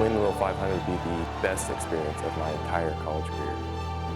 winning the Little 500 would be the best experience of my entire college career.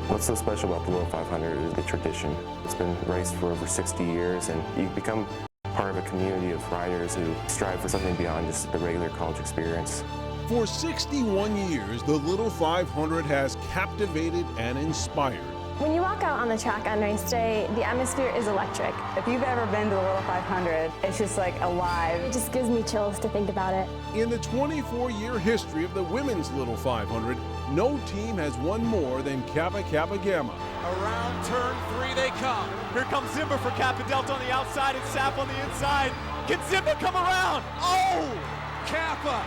What's so special about the Little 500 is the tradition. It's been raced for over 60 years, and you become part of a community of riders who strive for something beyond just the regular college experience. For 61 years, the Little 500 has captivated and inspired. When you walk out on the track on race day, the atmosphere is electric. If you've ever been to the Little 500, it's just like alive. It just gives me chills to think about it. In the 24-year history of the women's Little 500, no team has won more than Kappa Kappa Gamma. Around turn 3 they come. Here comes Zimba for Kappa Delta on the outside and Sap on the inside. Can Zimba come around? Oh! Kappa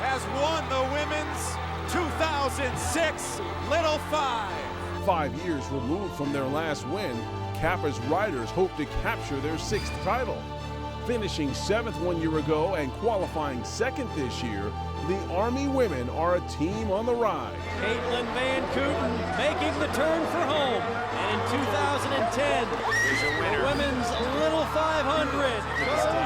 has won the women's 2006 Little 5. 5 years removed from their last win, Kappa's riders hope to capture their 6th title. Finishing 7th 1 year ago and qualifying 2nd this year, the Army women are a team on the rise. Caitlin Van Kooten making the turn for home. And in 2010, the women's Little 500 goes to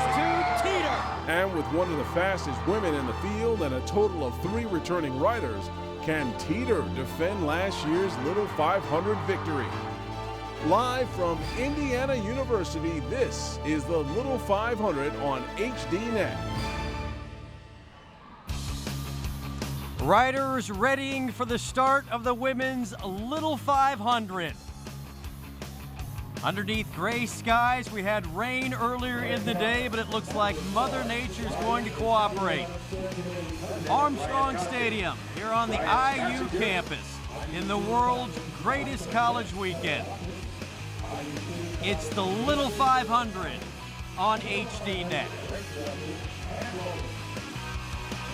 Teter. And with one of the fastest women in the field and a total of 3 returning riders, can Teter defend last year's Little 500 victory? Live from Indiana University, this is the Little 500 on HDNet. Riders readying for the start of the women's Little 500. Underneath gray skies, we had rain earlier in the day, but it looks like Mother Nature is going to cooperate. Armstrong Stadium here on the IU campus in the world's greatest college weekend. It's the Little 500 on HDNet.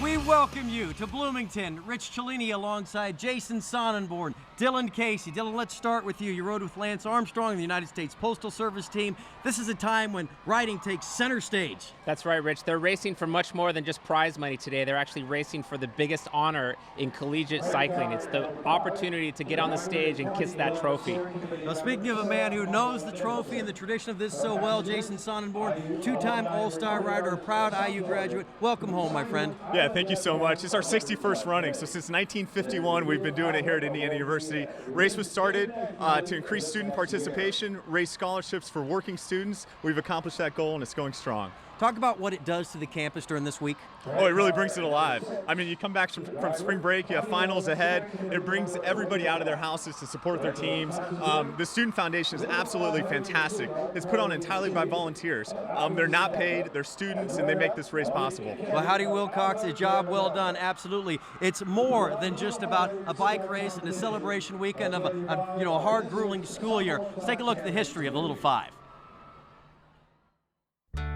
We welcome you to Bloomington. Rich Cellini alongside Jason Sonnenborn, Dylan Casey. Dylan, let's start with you. You rode with Lance Armstrong, the United States Postal Service team. This is a time when riding takes center stage. That's right, Rich. They're racing for much more than just prize money today. They're actually racing for the biggest honor in collegiate cycling. It's the opportunity to get on the stage and kiss that trophy. Well, speaking of a man who knows the trophy and the tradition of this so well, Jason Sonnenborn, two-time All-Star rider, a proud IU graduate. Welcome home, my friend. Yeah, thank you so much. It's our 61st running, so since 1951 we've been doing it here at Indiana University. Race was started to increase student participation, raise scholarships for working students. We've accomplished that goal and it's going strong. Talk about what it does to the campus during this week. Oh, it really brings it alive. I mean, you come back from spring break, you have finals ahead. It brings everybody out of their houses to support their teams. The Student Foundation is absolutely fantastic. It's put on entirely by volunteers. They're not paid, they're students, and they make this race possible. Well, Howdy Wilcox, a job well done, absolutely. It's more than just about a bike race and a celebration weekend of a hard, grueling school year. Let's take a look at the history of the Little 5.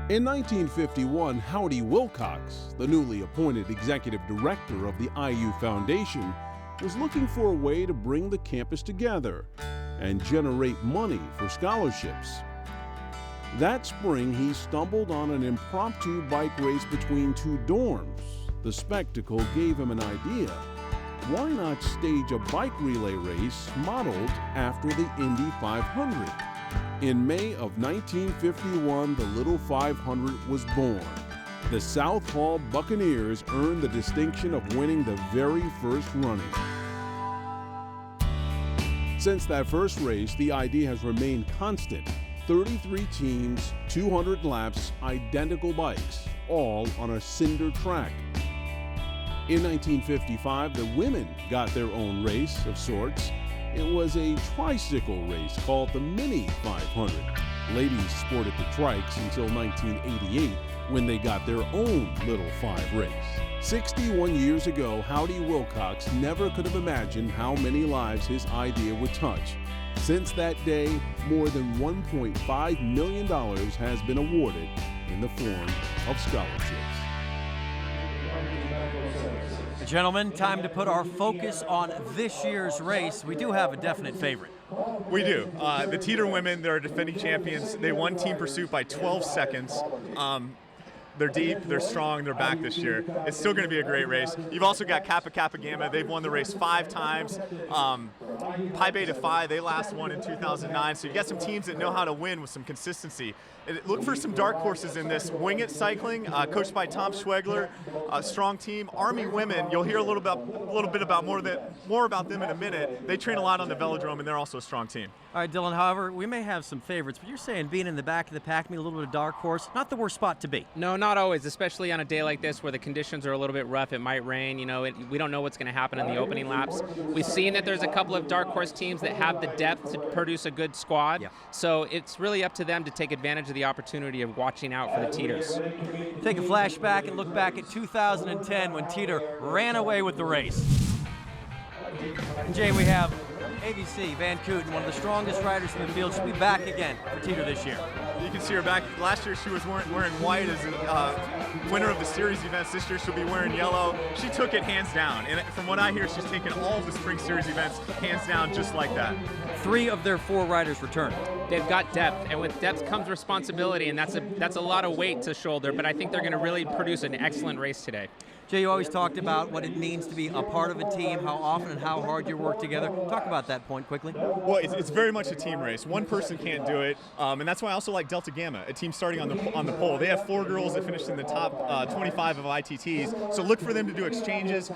In 1951, Howdy Wilcox, the newly appointed executive director of the IU Foundation, was looking for a way to bring the campus together and generate money for scholarships. That spring, he stumbled on an impromptu bike race between 2 dorms. The spectacle gave him an idea. Why not stage a bike relay race modeled after the Indy 500? In May of 1951, the Little 500 was born. The South Hall Buccaneers earned the distinction of winning the very first running. Since that first race, the idea has remained constant. 33 teams, 200 laps, identical bikes, all on a cinder track. In 1955, the women got their own race of sorts. It was a tricycle race called the Mini 500. Ladies sported the trikes until 1988 when they got their own Little 5 race. 61 years ago, Howdy Wilcox never could have imagined how many lives his idea would touch. Since that day, more than $1.5 million has been awarded in the form of scholarships. Gentlemen, time to put our focus on this year's race. We do have a definite favorite. We do. The Teter women, they're defending champions. They won team pursuit by 12 seconds. They're deep, they're strong, they're back this year. It's still going to be a great race. You've also got Kappa Gamma. They've won the race 5 times. Pi Beta Phi, they last won in 2009. So you got some teams that know how to win with some consistency. Look for some dark horses in this. Wing It Cycling, coached by Tom Schwegler, a strong team. Army Women, you'll hear a little bit about more about them in a minute. They train a lot on the velodrome, and they're also a strong team. All right, Dylan, however, we may have some favorites, but you're saying being in the back of the pack, maybe a little bit of dark horse, not the worst spot to be. No, not always, especially on a day like this where the conditions are a little bit rough. It might rain, we don't know what's going to happen in the opening laps. We've seen that there's a couple of dark horse teams that have the depth to produce a good squad. Yeah. So it's really up to them to take advantage of the opportunity of watching out for the Teters. Take a flashback and look back at 2010 when Teter ran away with the race. And Jay, we have ABC, Van Kooten, one of the strongest riders in the field. She'll be back again for Teter this year. You can see her back. Last year she was wearing white as a winner of the series events. This year she'll be wearing yellow. She took it hands down. And from what I hear, she's taken all of the spring series events hands down just like that. 3 of their 4 riders returned. They've got depth, and with depth comes responsibility, and that's a lot of weight to shoulder, but I think they're going to really produce an excellent race today. Jay, you always talked about what it means to be a part of a team, how often and how hard you work together. Talk about that point quickly. Well, it's very much a team race. One person can't do it, and that's why I also like Delta Gamma, a team starting on the pole. They have 4 girls that finished in the top 25 of ITTs, so look for them to do exchanges,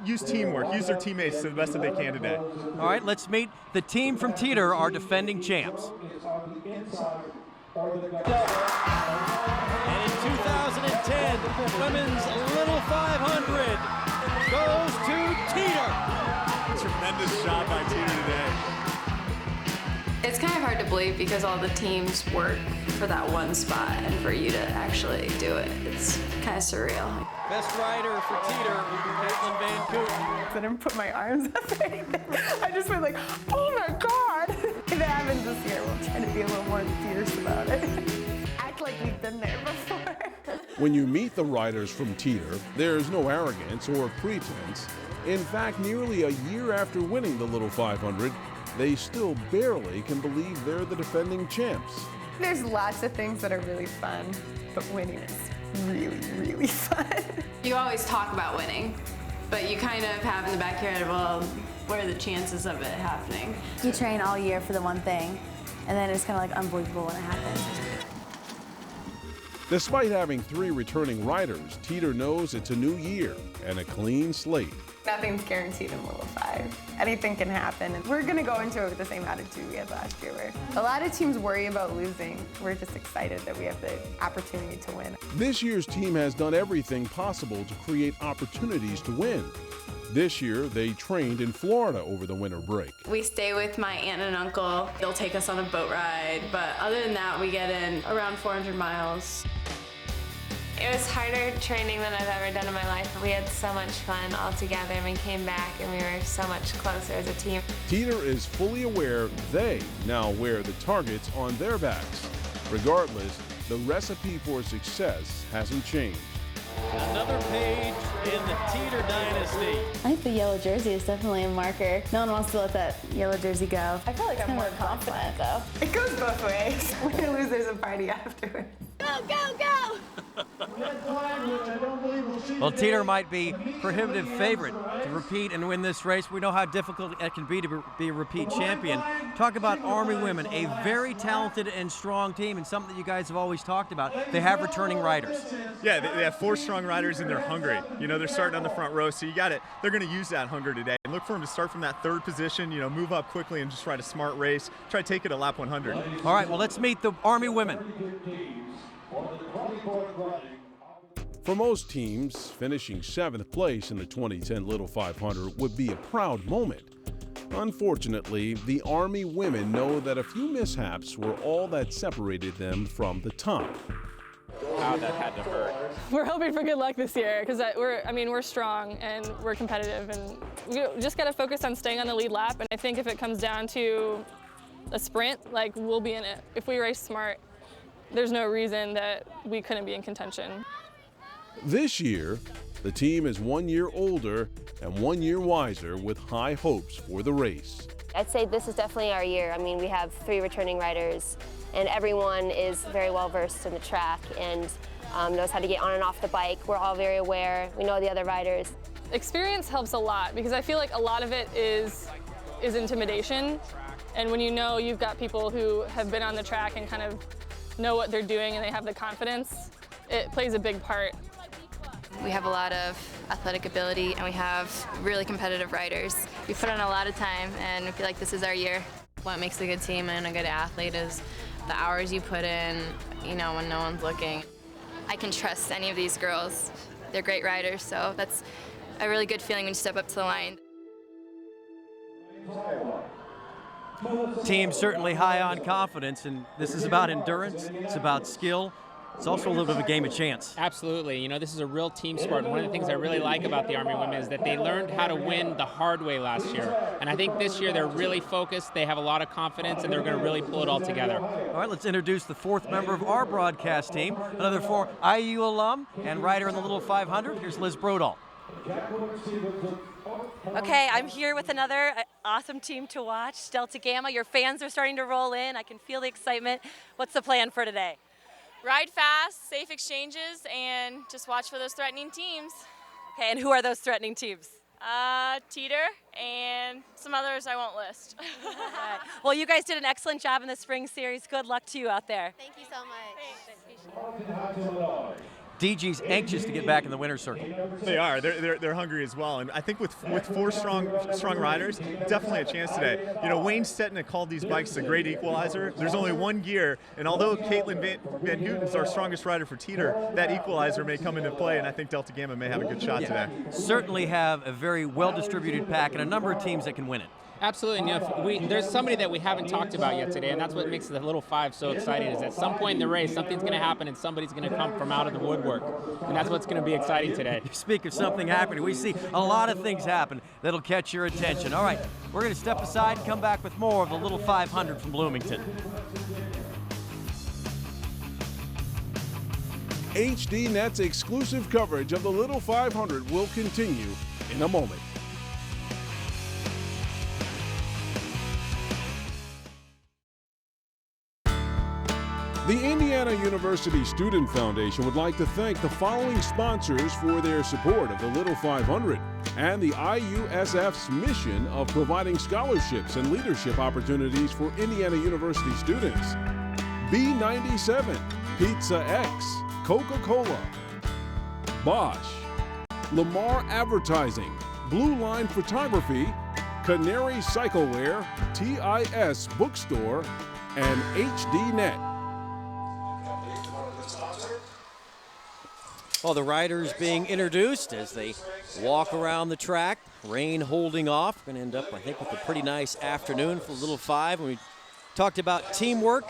use teamwork, use their teammates to the best that they can today. All right, let's meet the team from Teter, our defending champs. And in 2010, women's Little 500 goes to Teter. Tremendous job by Teter today. It's kind of hard to believe because all the teams work for that one spot, and for you to actually do it, it's kind of surreal. Best rider for Teter, Caitlin Van Kooten. I didn't put my arms up or anything. I just went like, oh my God. If it happens this year, we'll try to be a little more fierce about it. Act like we've been there before. When you meet the riders from Teter, there's no arrogance or pretense. In fact, nearly a year after winning the Little 500, they still barely can believe they're the defending champs. There's lots of things that are really fun, but winning is really, really fun. You always talk about winning, but you kind of have in the back of your head, well, what are the chances of it happening? You train all year for the one thing, and then it's kind of like unbelievable when it happens. Despite having 3 returning riders, Teter knows it's a new year and a clean slate. Nothing's guaranteed in Little 5. Anything can happen. And we're going to go into it with the same attitude we had last year, where a lot of teams worry about losing. We're just excited that we have the opportunity to win. This year's team has done everything possible to create opportunities to win. This year, they trained in Florida over the winter break. We stay with my aunt and uncle. They'll take us on a boat ride, but other than that, we get in around 400 miles. It was harder training than I've ever done in my life, but we had so much fun all together, and we came back and we were so much closer as a team. Teter is fully aware they now wear the targets on their backs. Regardless, the recipe for success hasn't changed. Another page in the Teter dynasty. I think the yellow jersey is definitely a marker. No one wants to let that yellow jersey go. I feel like I'm more confident though. It goes both ways. Win or lose, there's a party afterwards. Go, go, go! Well, Teter might be prohibitive favorite to repeat and win this race. We know how difficult it can be to be a repeat champion. Talk about Army women, a very talented and strong team, and something that you guys have always talked about. They have returning riders. Yeah, they have 4 strong riders and they're hungry. They're starting on the front row, so you got it. They're going to use that hunger today. And look for them to start from that 3rd position, move up quickly and just ride a smart race. Try to take it at lap 100. All right, well, let's meet the Army women. For most teams, finishing 7th place in the 2010 Little 500 would be a proud moment. Unfortunately, the Army women know that a few mishaps were all that separated them from the top. Wow, that had to hurt. We're hoping for good luck this year because we're strong and we're competitive, and we just got to focus on staying on the lead lap. And I think if it comes down to a sprint, we'll be in it. If we race smart, there's no reason that we couldn't be in contention. This year, the team is 1 year older and 1 year wiser with high hopes for the race. I'd say this is definitely our year. We have 3 returning riders and everyone is very well versed in the track, and knows how to get on and off the bike. We're all very aware. We know the other riders. Experience helps a lot because I feel like a lot of it is intimidation. And when you know you've got people who have been on the track and kind of know what they're doing and they have the confidence, it plays a big part. We have a lot of athletic ability and we have really competitive riders. We put in a lot of time and we feel like this is our year. What makes a good team and a good athlete is the hours you put in, you know, when no one's looking. I can trust any of these girls. They're great riders, so that's a really good feeling when you step up to the line. Team certainly high on confidence, and this is about endurance, it's about skill. It's also a little bit of a game of chance. Absolutely. You know, this is a real team sport. And one of the things I really like about the Army women is that they learned how to win the hard way last year. And I think this year they're really focused, they have a lot of confidence, and they're going to really pull it all together. All right, let's introduce the fourth member of our broadcast team, another former IU alum and rider in the Little 500. Here's Liz Brodall. Okay, I'm here with another awesome team to watch, Delta Gamma. Your fans are starting to roll in. I can feel the excitement. What's the plan for today? Ride fast, safe exchanges, and just watch for those threatening teams. Okay, and who are those threatening teams? Teter and some others I won't list. Right. Well, you guys did an excellent job in the spring series. Good luck to you out there. Thank you so much. DG's anxious to get back in the winner's circle. They are. They're hungry as well. And I think with four strong riders, definitely a chance today. You know, Wayne Stetton called these bikes the great equalizer. There's only one gear, and although Caitlin Van Houten's our strongest rider for Teter, that equalizer may come into play, and I think Delta Gamma may have a good shot today. Certainly have a very well-distributed pack and a number of teams that can win it. Absolutely. You know, there's somebody that we haven't talked about yet today, and that's what makes the Little Five so exciting, is at some point in the race, something's going to happen and somebody's going to come from out of the woodwork. And that's what's going to be exciting today. You speak of something happening. We see a lot of things happen that'll catch your attention. All right, we're going to step aside and come back with more of the Little 500 from Bloomington. HDNet's exclusive coverage of the Little 500 will continue in a moment. The Indiana University Student Foundation would like to thank the following sponsors for their support of the Little 500 and the IUSF's mission of providing scholarships and leadership opportunities for Indiana University students. B97, Pizza X, Coca-Cola, Bosch, Lamar Advertising, Blue Line Photography, Canary Cycleware, TIS Bookstore, and HDNet. Well, the riders being introduced as they walk around the track, rain holding off. Going to end up, I think, with a pretty nice afternoon for the Little Five. And we talked about teamwork.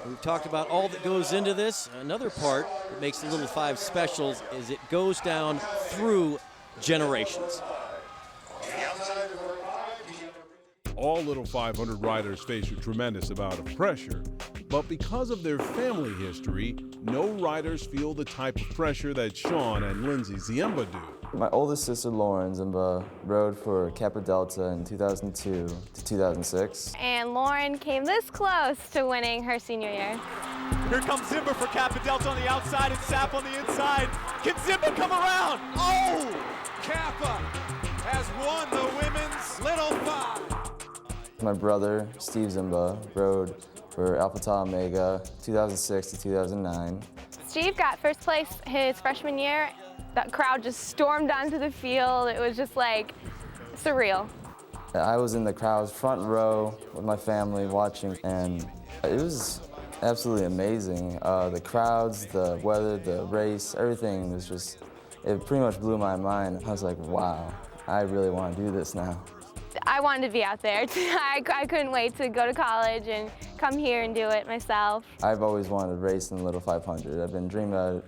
We've talked about all that goes into this. Another part that makes the Little Five special is it goes down through generations. All Little 500 riders face a tremendous amount of pressure, but because of their family history, no riders feel the type of pressure that Sean and Lindsay Ziemba do. My oldest sister, Lauren Ziemba, rode for Kappa Delta in 2002 to 2006. And Lauren came this close to winning her senior year. Here comes Ziemba for Kappa Delta on the outside and Sap on the inside. Can Ziemba come around? Oh! Kappa has won the women's Little Five. My brother, Steve Ziemba, rode for Alpha Tau Omega 2006 to 2009. Steve got first place his freshman year. That crowd just stormed onto the field. It was just like surreal. I was in the crowd's front row with my family watching, and it was absolutely amazing. The crowds, the weather, the race, everything was just, it pretty much blew my mind. I was like, wow, I really want to do this now. I wanted to be out there. I couldn't wait to go to college and come here and do it myself. I've always wanted to race in the Little 500. I've been dreaming about it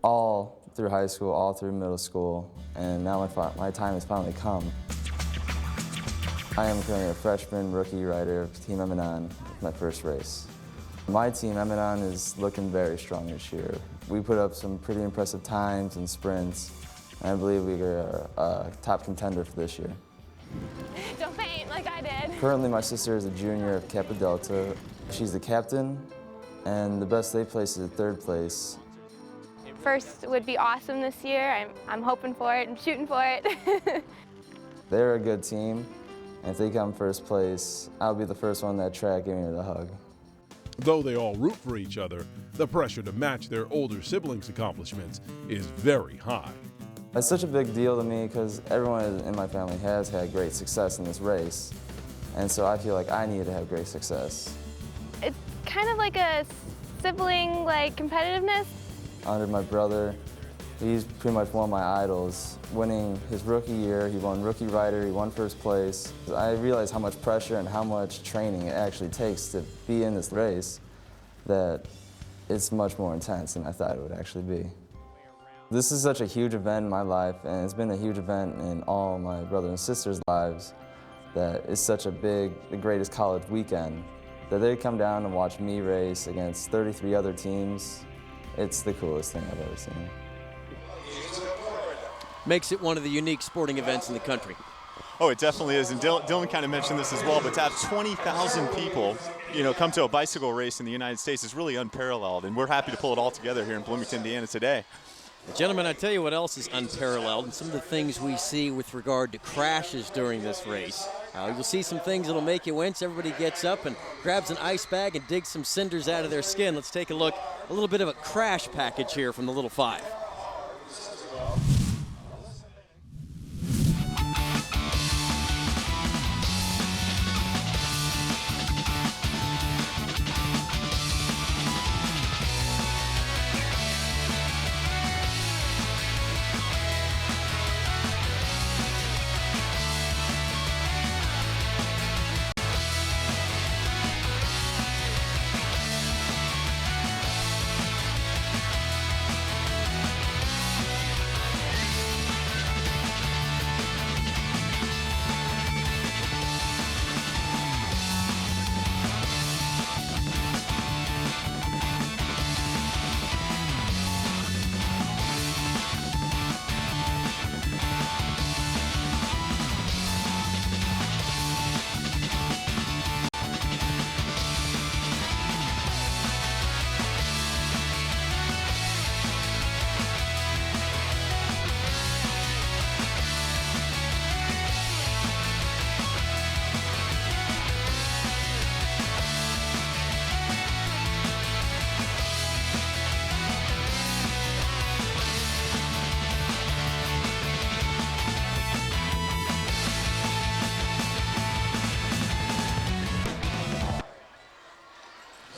all through high school, all through middle school, and now my time has finally come. I am currently a freshman rookie rider of Team Emmenon, my first race. My team, Emmenon, is looking very strong this year. We put up some pretty impressive times and sprints, and I believe we are a top contender for this year. Don't faint like I did. Currently, my sister is a junior of Kappa Delta. She's the captain, and the best they place is third place. first would be awesome this year. I'm hoping for it and shooting for it. They're a good team, and if they come first place, I'll be the first one that track giving her the hug. Though they all root for each other, the pressure to match their older siblings' accomplishments is very high. It's such a big deal to me because everyone in my family has had great success in this race, and so I feel like I need to have great success. It's kind of like a sibling competitiveness. Under my brother, he's pretty much one of my idols. Winning his rookie year, he won rookie rider, he won first place. I realized how much pressure and how much training it actually takes to be in this race, that it's much more intense than I thought it would actually be. This is such a huge event in my life, and it's been a huge event in all my brothers and sisters' lives, that it's such a big, the greatest college weekend, that they come down and watch me race against 33 other teams. It's the coolest thing I've ever seen. Makes it one of the unique sporting events in the country. Oh, it definitely is, and Dylan kind of mentioned this as well, but to have 20,000 people, come to a bicycle race in the United States is really unparalleled, and we're happy to pull it all together here in Bloomington, Indiana today. Gentlemen, I tell you what else is unparalleled, and some of the things we see with regard to crashes during this race. You'll see some things that'll make you wince. Everybody gets up and grabs an ice bag and digs some cinders out of their skin. Let's take a look, a little bit of a crash package here from the Little Five.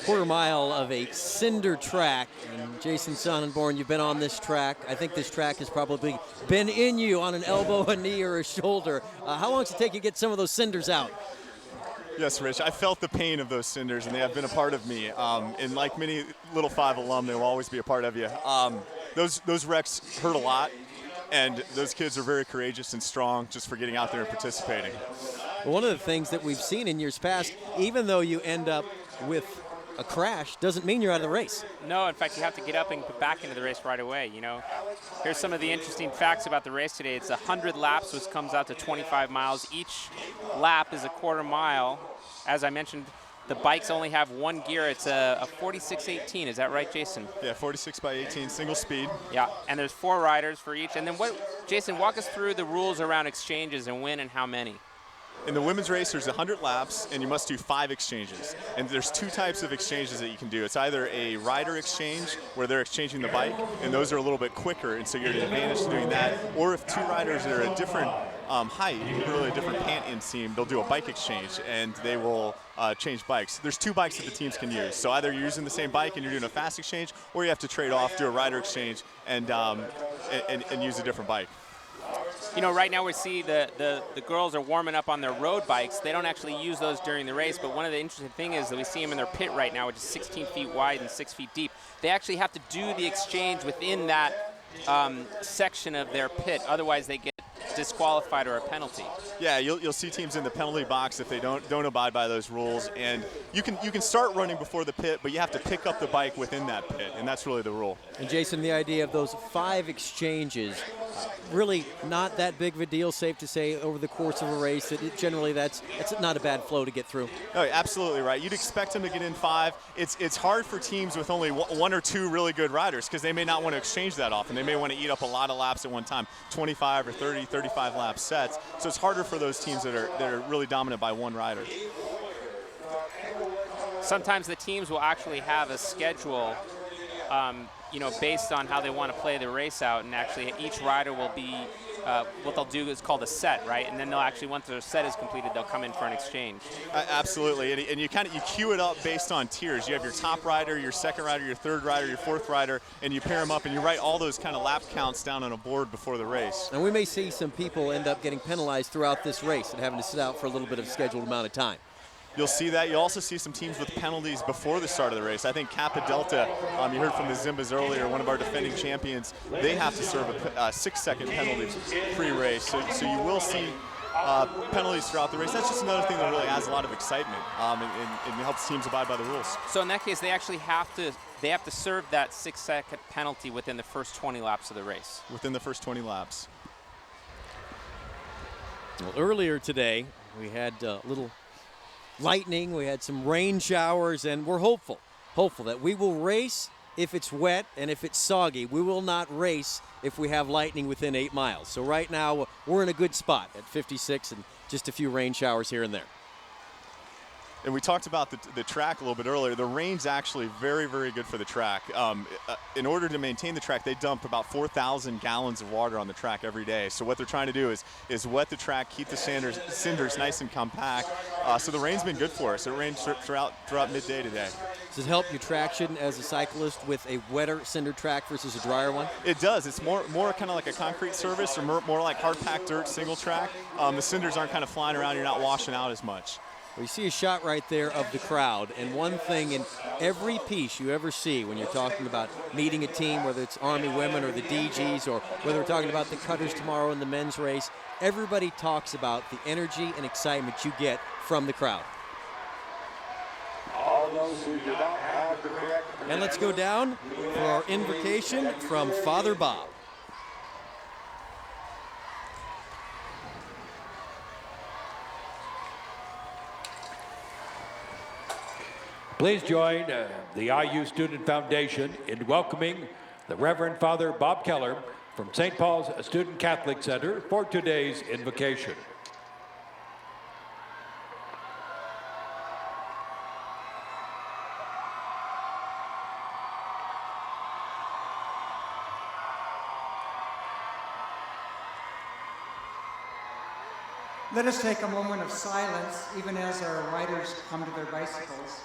Quarter mile of a cinder track. And Jason Sonnenborn, you've been on this track. I think this track has probably been in you on an elbow, a knee, or a shoulder. How long does it take you to get some of those cinders out? Yes, Rich, I felt the pain of those cinders, and they have been a part of me. And like many Little Five alum, they will always be a part of you. Those wrecks hurt a lot, and those kids are very courageous and strong just for getting out there and participating. Well, one of the things that we've seen in years past, even though you end up with a crash, doesn't mean you're out of the race. No, in fact, you have to get up and get back into the race right away, Here's some of the interesting facts about the race today. It's 100 laps, which comes out to 25 miles. Each lap is a quarter mile. As I mentioned, the bikes only have one gear. It's a 46-18. Is that right, Jason? Yeah, 46 by 18, single speed. Yeah, and there's 4 riders for each. And then Jason, walk us through the rules around exchanges and when and how many. In the women's race, there's 100 laps, and you must do 5 exchanges. And there's 2 types of exchanges that you can do. It's either a rider exchange, where they're exchanging the bike, and those are a little bit quicker, and so you're at an advantage to doing that. Or if 2 riders are a different height, really a different pant inseam, they'll do a bike exchange, and they will change bikes. There's 2 bikes that the teams can use. So either you're using the same bike and you're doing a fast exchange, or you have to trade off, do a rider exchange, and use a different bike. Right now we see the girls are warming up on their road bikes. They don't actually use those during the race, but one of the interesting things is that we see them in their pit right now, which is 16 feet wide and 6 feet deep. They actually have to do the exchange within that section of their pit. Otherwise, they get disqualified or a penalty. Yeah, you'll see teams in the penalty box if they don't abide by those rules. And you can start running before the pit, but you have to pick up the bike within that pit, and that's really the rule. And Jason, the idea of those 5 exchanges, really not that big of a deal, safe to say, over the course of a race. Generally, that's not a bad flow to get through. Oh, absolutely right. You'd expect them to get in 5. It's hard for teams with only 1 or 2 really good riders because they may not want to exchange that often. They may want to eat up a lot of laps at one time, 25 or 30, 35 lap sets. So it's harder for those teams that are really dominant by one rider. Sometimes the teams will actually have a schedule, based on how they want to play the race out, and actually each rider will be, what they'll do is called a set, right? And then they'll actually, once their set is completed, they'll come in for an exchange. Absolutely, and you queue it up based on tiers. You have your top rider, your second rider, your third rider, your fourth rider, and you pair them up, and you write all those kind of lap counts down on a board before the race. And we may see some people end up getting penalized throughout this race and having to sit out for a little bit of scheduled amount of time. You'll see that. You'll also see some teams with penalties before the start of the race. I think Kappa Delta, you heard from the Zimbas earlier, one of our defending champions, they have to serve a 6-second penalty pre-race. So you will see penalties throughout the race. That's just another thing that really adds a lot of excitement and helps teams abide by the rules. So in that case, they actually have to serve that 6-second penalty within the first 20 laps of the race. Within the first 20 laps. Well, earlier today, we had a little lightning, we had some rain showers, and we're hopeful that we will race if it's wet and if it's soggy. We will not race if we have lightning within 8 miles. So right now, we're in a good spot at 56 and just a few rain showers here and there. And we talked about the track a little bit earlier. The rain's actually very, very good for the track. In order to maintain the track, they dump about 4,000 gallons of water on the track every day. So what they're trying to do is wet the track, keep the cinders nice and compact. So the rain's been good for us. It rained throughout midday today. Does it help your traction as a cyclist with a wetter cinder track versus a drier one? It does. It's more kind of like a concrete surface or more like hard-packed dirt single track. The cinders aren't kind of flying around. You're not washing out as much. Well, you see a shot right there of the crowd, and one thing in every piece you ever see when you're talking about meeting a team, whether it's Army women or the DGs, or whether we're talking about the cutters tomorrow in the men's race, everybody talks about the energy and excitement you get from the crowd. All those who do not have the correct... And let's go down for our invocation from Father Bob. Please join the IU Student Foundation in welcoming the Reverend Father Bob Keller from St. Paul's Student Catholic Center for today's invocation. Let us take a moment of silence, even as our riders come to their bicycles.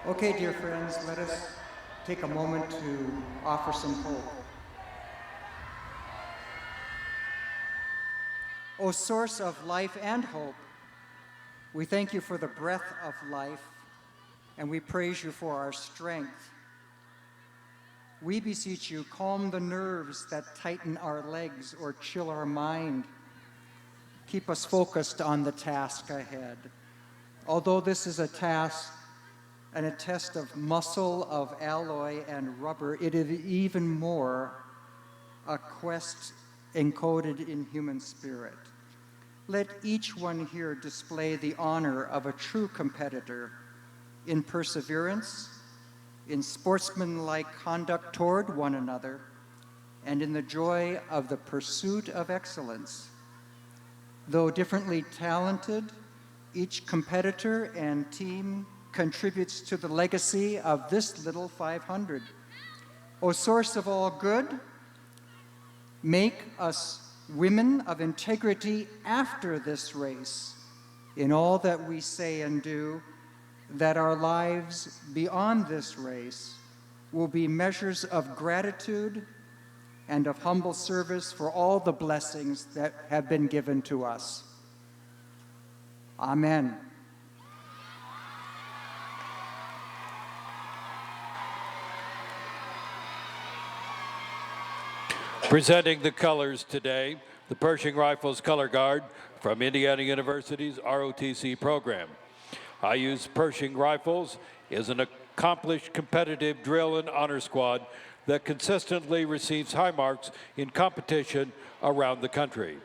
Okay, dear friends, let us take a moment to offer some hope. O source of life and hope, we thank you for the breath of life, and we praise you for our strength. We beseech you, calm the nerves that tighten our legs or chill our mind. Keep us focused on the task ahead. Although this is a task and a test of muscle, of alloy, and rubber, it is even more a quest encoded in human spirit. Let each one here display the honor of a true competitor in perseverance, in sportsmanlike conduct toward one another, and in the joy of the pursuit of excellence. Though differently talented, each competitor and team contributes to the legacy of this little 500. O source of all good, make us women of integrity after this race in all that we say and do, that our lives beyond this race will be measures of gratitude and of humble service for all the blessings that have been given to us. Amen. Presenting the colors today, the Pershing Rifles Color Guard from Indiana University's ROTC program. IU's Pershing Rifles is an accomplished competitive drill and honor squad that consistently receives high marks in competition around the country.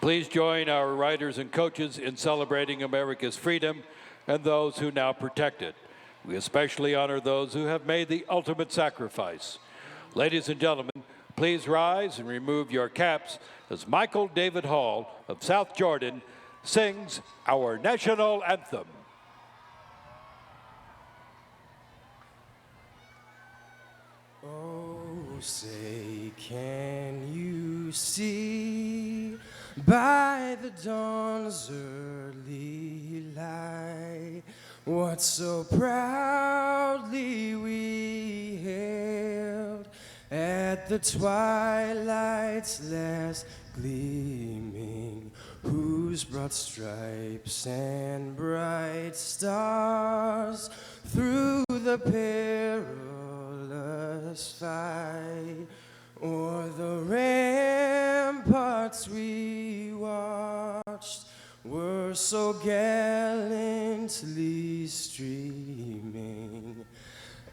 Please join our riders and coaches in celebrating America's freedom and those who now protect it. We especially honor those who have made the ultimate sacrifice. Ladies and gentlemen, please rise and remove your caps as Michael David Hall of South Jordan sings our national anthem. Oh, say, can you see by the dawn's early light what so proudly we hailed at the twilight's last gleaming, whose broad stripes and bright stars through the perilous fight o'er the ramparts we watched were so gallantly streaming,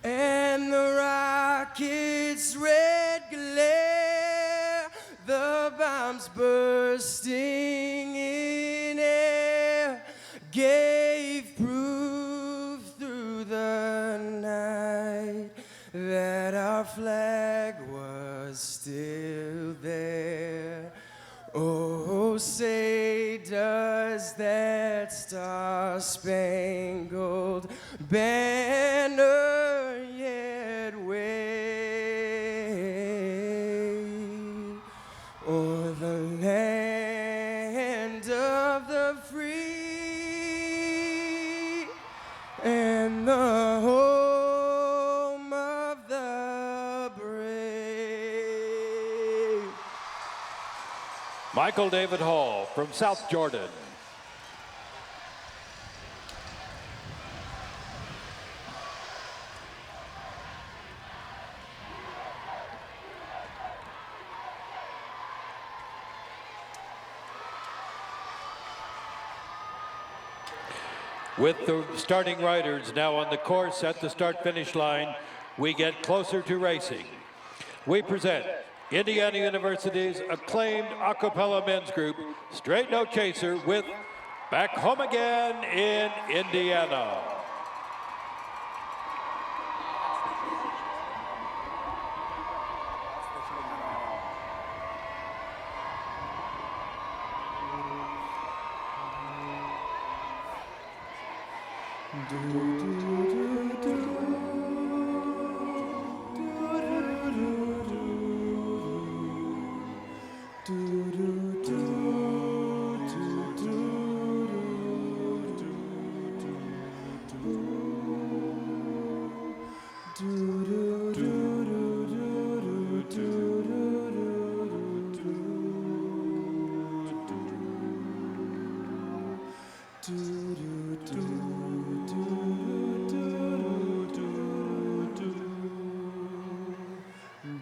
and the rocket's red glare, the bombs bursting in air, gave proof through the night that our flag was still there. Oh, say, does that star-spangled banner yet wave o'er the land of the free and the home of the brave? Michael David Hall from South Jordan. With the starting riders now on the course at the start-finish line, we get closer to racing. We present Indiana University's acclaimed a cappella men's group, Straight No Chaser, with Back Home Again in Indiana.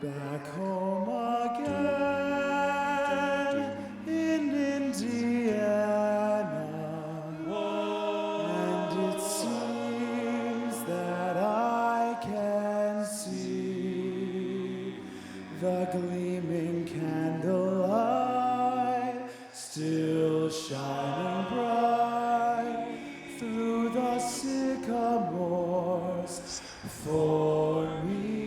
Back home again in Indiana, and it seems that I can see the gleaming candlelight still shining bright through the sycamores for me.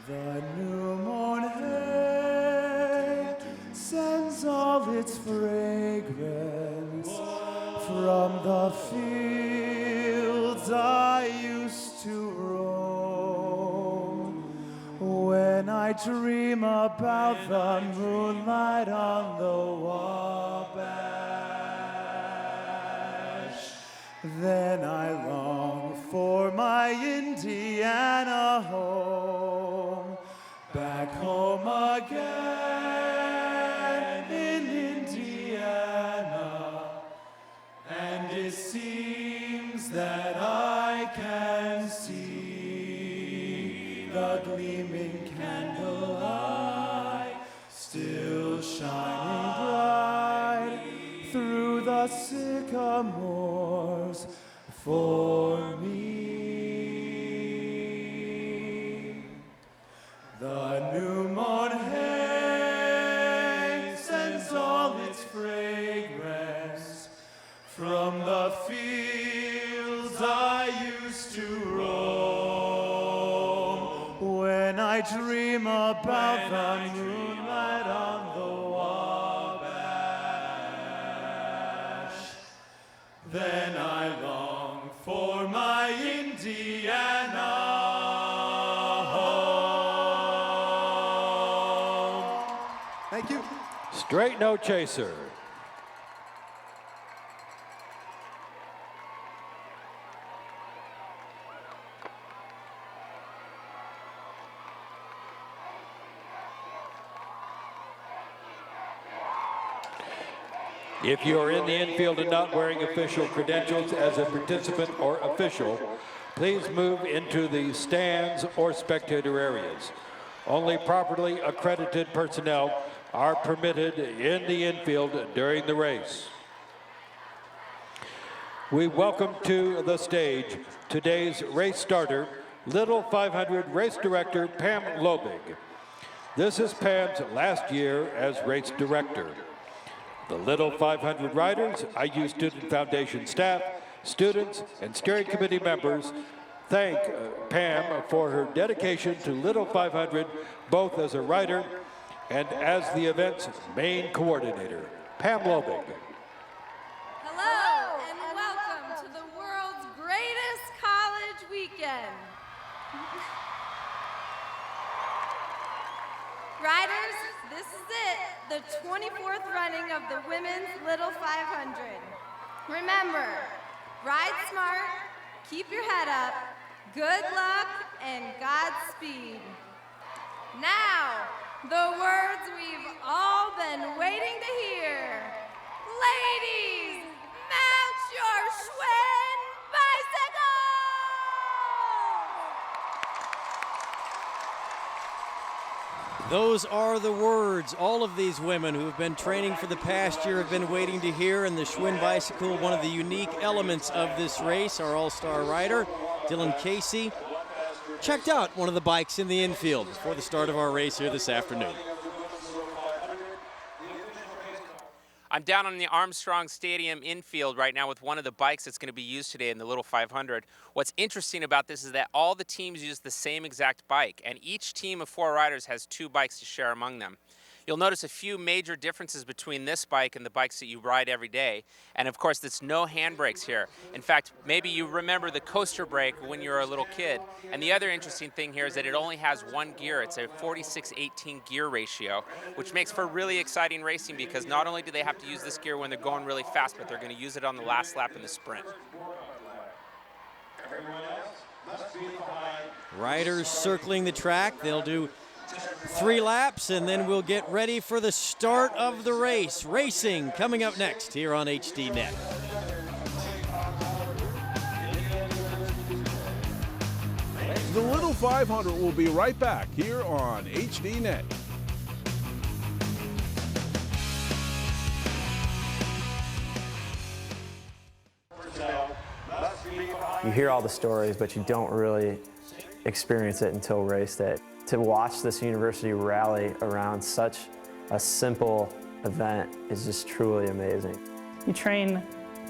The new moon hay sends all its fragrance from the fields I used to roam. When I dream about the moonlight on the Wabash, then I long for my Indiana home. Back home again that I can see the gleaming candlelight still shining bright through the sycamores for me. The new moon sends all its fragrance from the fields I used to roam. When I dream about the moonlight on the Wabash, then I long for my Indiana home. Thank you. Straight no chaser. If you are in the infield and not wearing official credentials as a participant or official, please move into the stands or spectator areas. Only properly accredited personnel are permitted in the infield during the race. We welcome to the stage today's race starter, Little 500 race director Pam Lobig. This is Pam's last year as race director. The Little 500 riders, IU Student Foundation staff, students, and steering committee members thank Pam for her dedication to Little 500, both as a rider and as the event's main coordinator. Pam Lobig. Hello, and welcome to the world's greatest college weekend. Riders, this is it, the 24th running of the Women's Little 500. Remember, ride smart, keep your head up, good luck, and Godspeed. Now, the words we've all been waiting to hear. Ladies, mount your Schwinn bicycle! Those are the words all of these women who have been training for the past year have been waiting to hear, and the Schwinn bicycle, one of the unique elements of this race. Our all-star rider, Dylan Casey, checked out one of the bikes in the infield before the start of our race here this afternoon. I'm down on the Armstrong Stadium infield right now with one of the bikes that's going to be used today in the Little 500. What's interesting about this is that all the teams use the same exact bike, and each team of 4 riders has 2 bikes to share among them. You'll notice a few major differences between this bike and the bikes that you ride every day. And of course, there's no handbrakes here. In fact, maybe you remember the coaster brake when you were a little kid. And the other interesting thing here is that it only has 1 gear. It's a 46-18 gear ratio, which makes for really exciting racing because not only do they have to use this gear when they're going really fast, but they're going to use it on the last lap in the sprint. Riders circling the track. They'll do 3 laps, and then we'll get ready for the start of the race. Racing coming up next here on HDNet. The Little 500 will be right back here on HDNet. You hear all the stories, but you don't really experience it until race day. To watch this university rally around such a simple event is just truly amazing. You train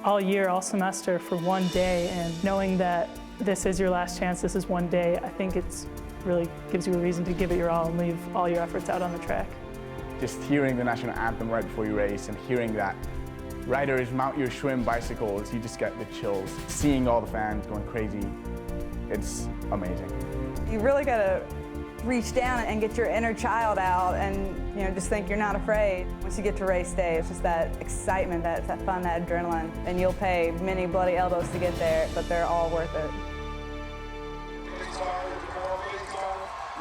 all year, all semester for one day, and knowing that this is your last chance, this is one day, I think it's really gives you a reason to give it your all and leave all your efforts out on the track. Just hearing the national anthem right before you race and hearing that riders mount your Schwinn bicycles, you just get the chills. Seeing all the fans going crazy, it's amazing. You really got to reach down and get your inner child out and just think you're not afraid. Once you get to race day, it's just that excitement, that fun, that adrenaline. And you'll pay many bloody elbows to get there, but they're all worth it.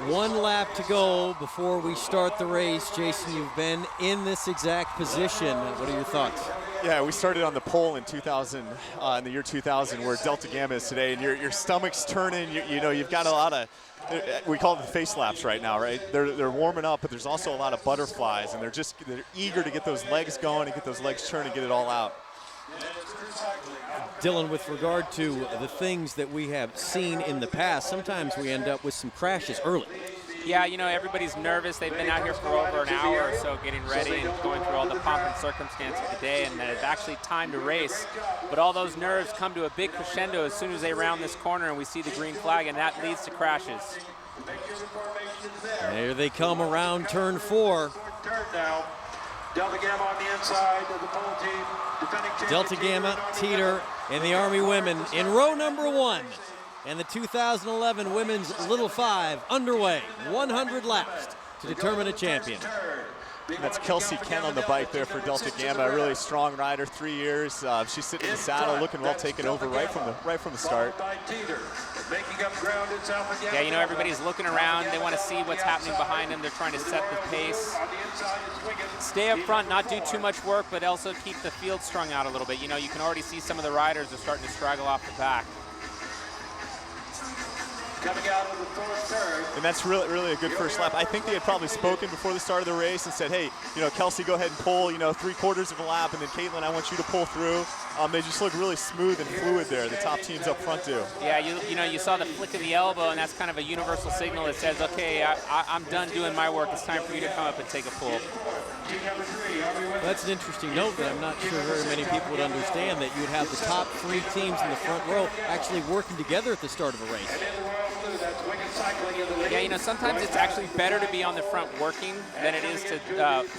1 lap to go before we start the race. Jason, you've been in this exact position. What are your thoughts? Yeah, we started on the pole in 2000, in the year 2000, where Delta Gamma is today, and your stomach's turning. You know, you've got a lot of, we call it the face laps right now, right? They're warming up, but there's also a lot of butterflies, and they're eager to get those legs going and get those legs churning and get it all out. Dylan, with regard to the things that we have seen in the past, sometimes we end up with some crashes early. Yeah, you know, everybody's nervous. They've been out here for over an hour or so getting ready and going through all the pomp and circumstance of the day, and it's actually time to race. But all those nerves come to a big crescendo as soon as they round this corner and we see the green flag, and that leads to crashes. There they come around turn 4. Delta Gamma on the inside of the pole team. Defending Delta Gamma, Teter, and the Army women in row number 1. And the 2011 Women's Little 5 underway. 100 laps to determine a champion. That's Kelsey Kent on the bike there for Delta Gamma, a really strong rider, 3 years. She's sitting in the saddle, looking well taken over right from the start. Yeah, you know, everybody's looking around. They want to see what's happening behind them. They're trying to set the pace. Stay up front, not do too much work, but also keep the field strung out a little bit. You know, you can already see some of the riders are starting to straggle off the back. Coming out of the fourth turn. And that's really a good first lap. I think they had probably spoken before the start of the race and said, hey, you know, Kelsey, go ahead and pull, you know, 3/4 of a lap, and then Caitlin, I want you to pull through. They just look really smooth and fluid there. The top teams up front do. Yeah, you know, you saw the flick of the elbow, and that's kind of a universal signal that says, okay, I'm done doing my work. It's time for you to come up and take a pull. Well, that's an interesting note that I'm not sure very many people would understand, that you would have the top 3 teams in the front row actually working together at the start of a race. Yeah, you know, sometimes it's actually better to be on the front working than it is to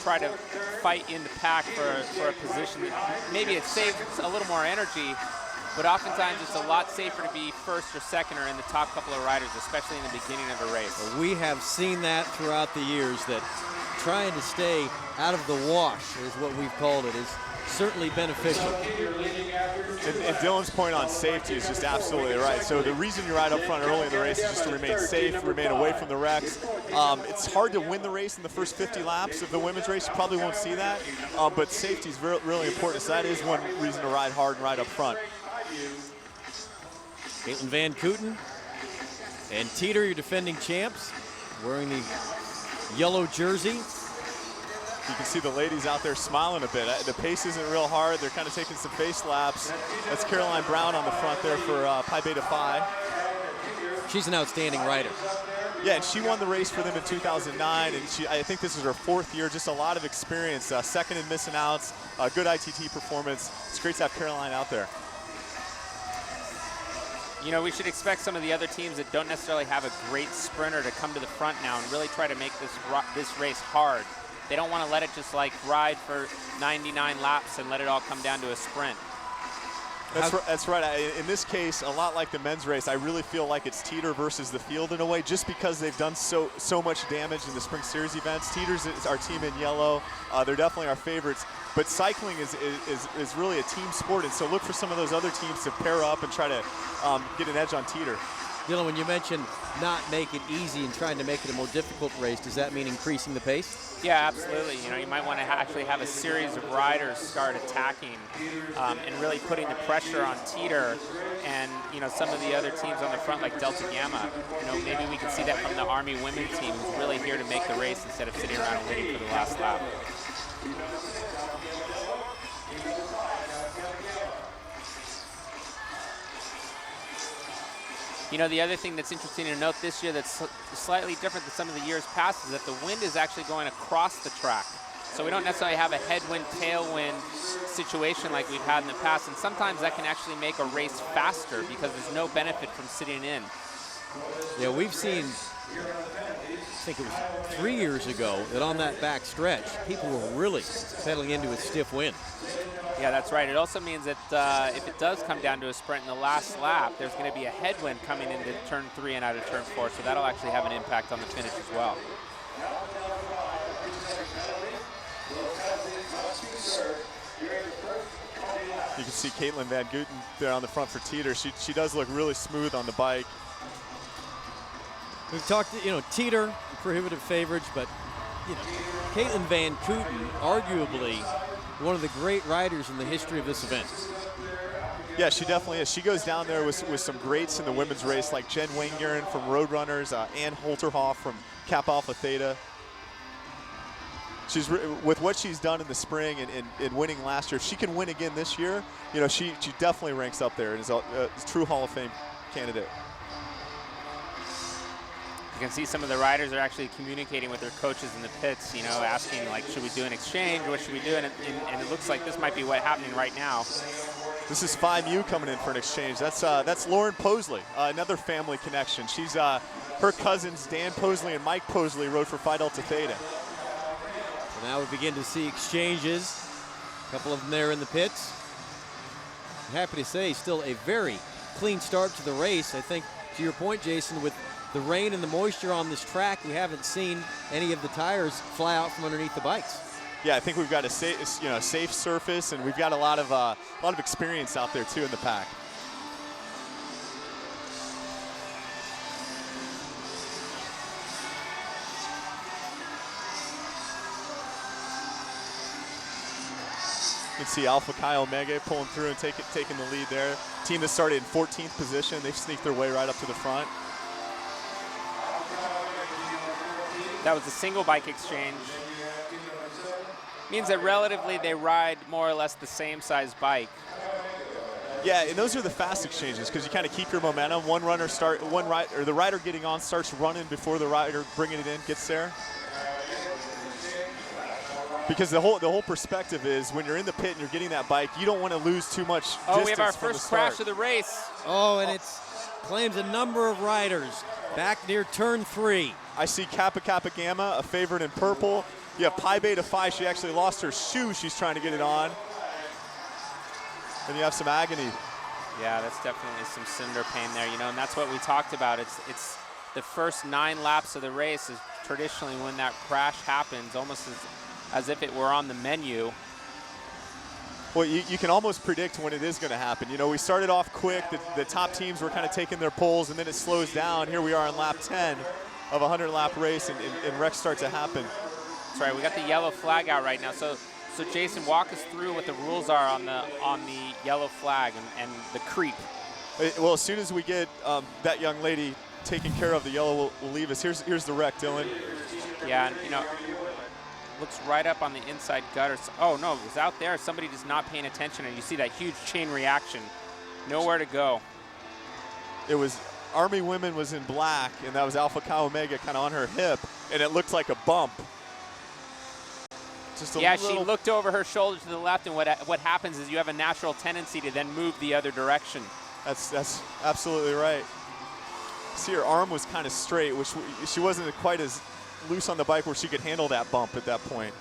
try to fight in the pack for a position. Maybe it saves a little more energy, but oftentimes it's a lot safer to be first or second or in the top couple of riders, especially in the beginning of a race. Well, we have seen that throughout the years, that trying to stay out of the wash is what we've called it, is certainly beneficial. And Dylan's point on safety is just absolutely right. So the reason you ride up front early in the race is just to remain safe, remain away from the wrecks. It's hard to win the race in the first 50 laps of the women's race. You probably won't see that, but safety is really important. So that is one reason to ride hard and ride up front. Caitlin Van Kooten and Teter, your defending champs, wearing the yellow jersey. You can see the ladies out there smiling a bit. The pace isn't real hard. They're kind of taking some face laps. That's Caroline Brown on the front there for Pi Beta Phi. She's an outstanding rider. Yeah, and she won the race for them in 2009, and I think this is her 4th year. Just a lot of experience, second in missing outs, good ITT performance. It's great to have Caroline out there. You know, we should expect some of the other teams that don't necessarily have a great sprinter to come to the front now and really try to make this race hard. They don't want to let it just like ride for 99 laps and let it all come down to a sprint. That's right. In this case, a lot like the men's race, I really feel like it's Teter versus the field in a way, just because they've done so much damage in the Spring Series events. Teter's is our team in yellow. They're definitely our favorites. But cycling is really a team sport, and so look for some of those other teams to pair up and try to get an edge on Teter. Dylan, when you mentioned not make it easy and trying to make it a more difficult race, does that mean increasing the pace? Yeah, absolutely. You know, you might want to actually have a series of riders start attacking and really putting the pressure on Teter and, you know, some of the other teams on the front like Delta Gamma. You know, maybe we can see that from the Army women team, who's really here to make the race instead of sitting around and waiting for the last lap. You know, the other thing that's interesting to note this year that's slightly different than some of the years past is that the wind is actually going across the track. So we don't necessarily have a headwind, tailwind situation like we've had in the past, and sometimes that can actually make a race faster because there's no benefit from sitting in. Yeah, we've seen, I think it was 3 years ago, that on that back stretch, people were really settling into a stiff wind. Yeah, that's right. It also means that if it does come down to a sprint in the last lap, there's going to be a headwind coming into turn 3 and out of turn 4, so that'll actually have an impact on the finish as well. You can see Caitlin Van Kooten there on the front for Teter. She does look really smooth on the bike. We've talked, you know, Teter, prohibitive favorites, but you know, Caitlin Van Kooten, arguably one of the great riders in the history of this event. Yeah, she definitely is. She goes down there with some greats in the women's race, like Jen Wanguren from Roadrunners, Ann Holterhoff from Kappa Alpha Theta. She's with what she's done in the spring and winning last year. If she can win again this year, you know, she definitely ranks up there and is a true Hall of Fame candidate. You can see some of the riders are actually communicating with their coaches in the pits, you know, asking, like, should we do an exchange? What should we do? And it looks like this might be what's happening right now. This is Phi Mu coming in for an exchange. That's Lauren Posley, another family connection. She's her cousins, Dan Posley and Mike Posley, rode for Phi Delta Theta. So now we begin to see exchanges. A couple of them there in the pits. I'm happy to say still a very clean start to the race. I think, to your point, Jason, with the rain and the moisture on this track, we haven't seen any of the tires fly out from underneath the bikes. Yeah, I think we've got a safe surface, and we've got a lot of experience out there too in the pack. You can see Alpha Chi Omega pulling through and taking the lead there. Team that started in 14th position, they've sneaked their way right up to the front. That was a single bike exchange. Means that relatively they ride more or less the same size bike. Yeah, and those are the fast exchanges because you kind of keep your momentum. The rider getting on starts running before the rider bringing it in gets there. Because the whole perspective is when you're in the pit and you're getting that bike, you don't want to lose too much distance. Oh, we have our first crash of the race. Oh, and it claims a number of riders back near turn 3. I see Kappa Kappa Gamma, a favorite in purple. You have Pi Beta Phi. She actually lost her shoe. She's trying to get it on. And you have some agony. Yeah, that's definitely some cinder pain there, you know, and that's what we talked about. It's the first 9 laps of the race is traditionally when that crash happens, almost as if it were on the menu. Well, you can almost predict when it is going to happen. You know, we started off quick. The top teams were kind of taking their pulls, and then it slows down. Here we are on lap 10 of a 100-lap race, and wrecks start to happen. That's right. We got the yellow flag out right now. So Jason, walk us through what the rules are on the yellow flag and the creep. Well, as soon as we get that young lady taken care of, the yellow will leave us. Here's the wreck, Dylan. Yeah, and, you know, looks right up on the inside gutter. Oh, no, it was out there. Somebody just not paying attention, and you see that huge chain reaction. Nowhere to go. It was Army Women was in black, and that was Alpha Chi Omega kind of on her hip, and it looked like a bump. Yeah, she looked over her shoulder to the left, and what happens is you have a natural tendency to then move the other direction. That's absolutely right. See, her arm was kind of straight, which she wasn't quite as loose on the bike where she could handle that bump at that point.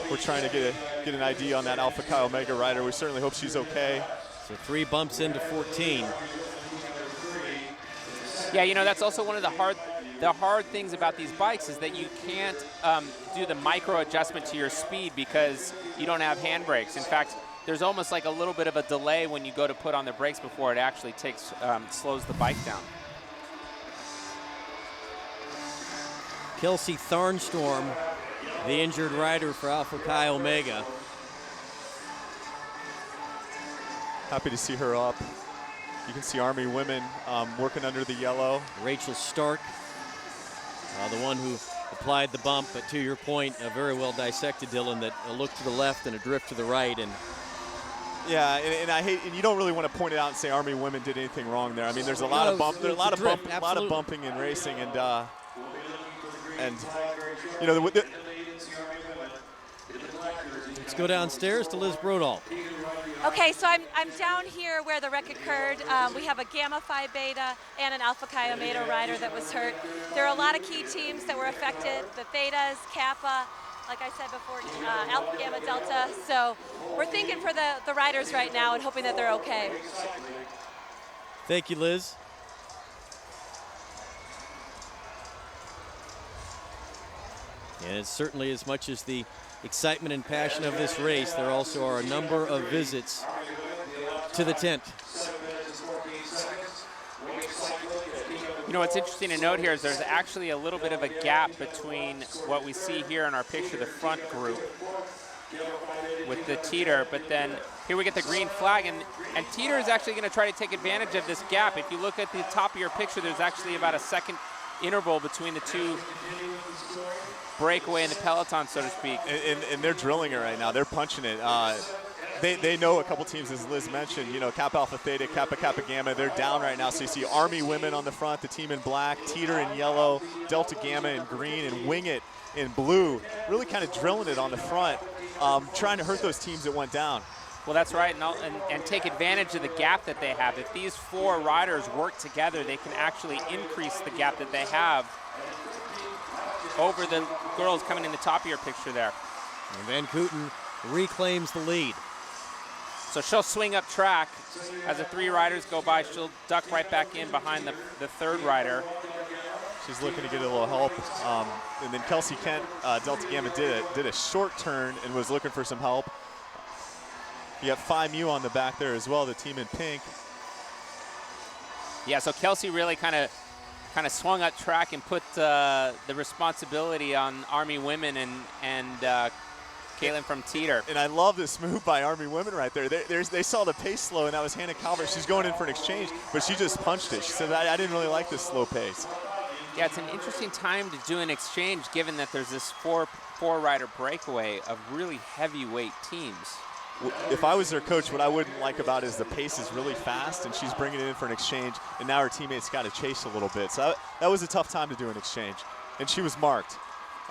We're trying to get an ID on that Alpha Chi Omega rider. We certainly hope she's okay. So 3 bumps into 14. Yeah, you know, that's also one of the hard things about these bikes is that you can't do the micro adjustment to your speed because you don't have handbrakes. In fact, there's almost like a little bit of a delay when you go to put on the brakes before it actually slows the bike down. Kelsey Tharnstorm, the injured rider for Alpha Chi Omega. Happy to see her up. You can see Army Women working under the yellow. Rachel Stark, the one who applied the bump, but to your point, very well dissected, Dylan, that a look to the left and a drift to the right. And yeah, and I hate, and you don't really want to point it out and say Army Women did anything wrong there. I mean, there's a lot of bumping and racing, and you know, let's go downstairs to Liz Brodall. Okay, so I'm down here where the wreck occurred. We have a Gamma Phi Beta and an Alpha Chi Omega rider that was hurt. There are a lot of key teams that were affected, the Thetas, Kappa, like I said before, Alpha Gamma Delta. So we're thinking for the riders right now and hoping that they're okay. Thank you, Liz. And it's certainly, as much as the excitement and passion of this race, there also are a number of visits to the tent. You know, what's interesting to note here is there's actually a little bit of a gap between what we see here in our picture, the front group with the Teter, but then here we get the green flag, and Teter is actually going to try to take advantage of this gap. If you look at the top of your picture, there's actually about a second interval between the two breakaway in the peloton, so to speak. And they're drilling it right now. They're punching it. They know a couple teams, as Liz mentioned, you know, Kappa Alpha Theta, Kappa Gamma, they're down right now. So you see Army women on the front, the team in black, Teter in yellow, Delta Gamma in green, and Wing It in blue. Really kind of drilling it on the front, trying to hurt those teams that went down. Well, that's right, and take advantage of the gap that they have. If these 4 riders work together, they can actually increase the gap that they have over the girls coming in the top of your picture there. And Van Kooten reclaims the lead. So she'll swing up track. As the 3 riders go by, she'll duck right back in behind the 3rd rider. She's looking to get a little help. And then Kelsey Kent, Delta Gamma, did a short turn and was looking for some help. You got Phi Mu on the back there as well, the team in pink. Yeah, so Kelsey really kind of swung up track and put the responsibility on Army women and Caitlin from Teter. And I love this move by Army women right there. They saw the pace slow, and that was Hannah Calvert. She's going in for an exchange, but she just punched it. She said, I didn't really like this slow pace. Yeah, it's an interesting time to do an exchange given that there's this four-rider breakaway of really heavyweight teams. If I was their coach, what I wouldn't like about it is the pace is really fast, and she's bringing it in for an exchange, and now her teammates got to chase a little bit. So that was a tough time to do an exchange, and she was marked.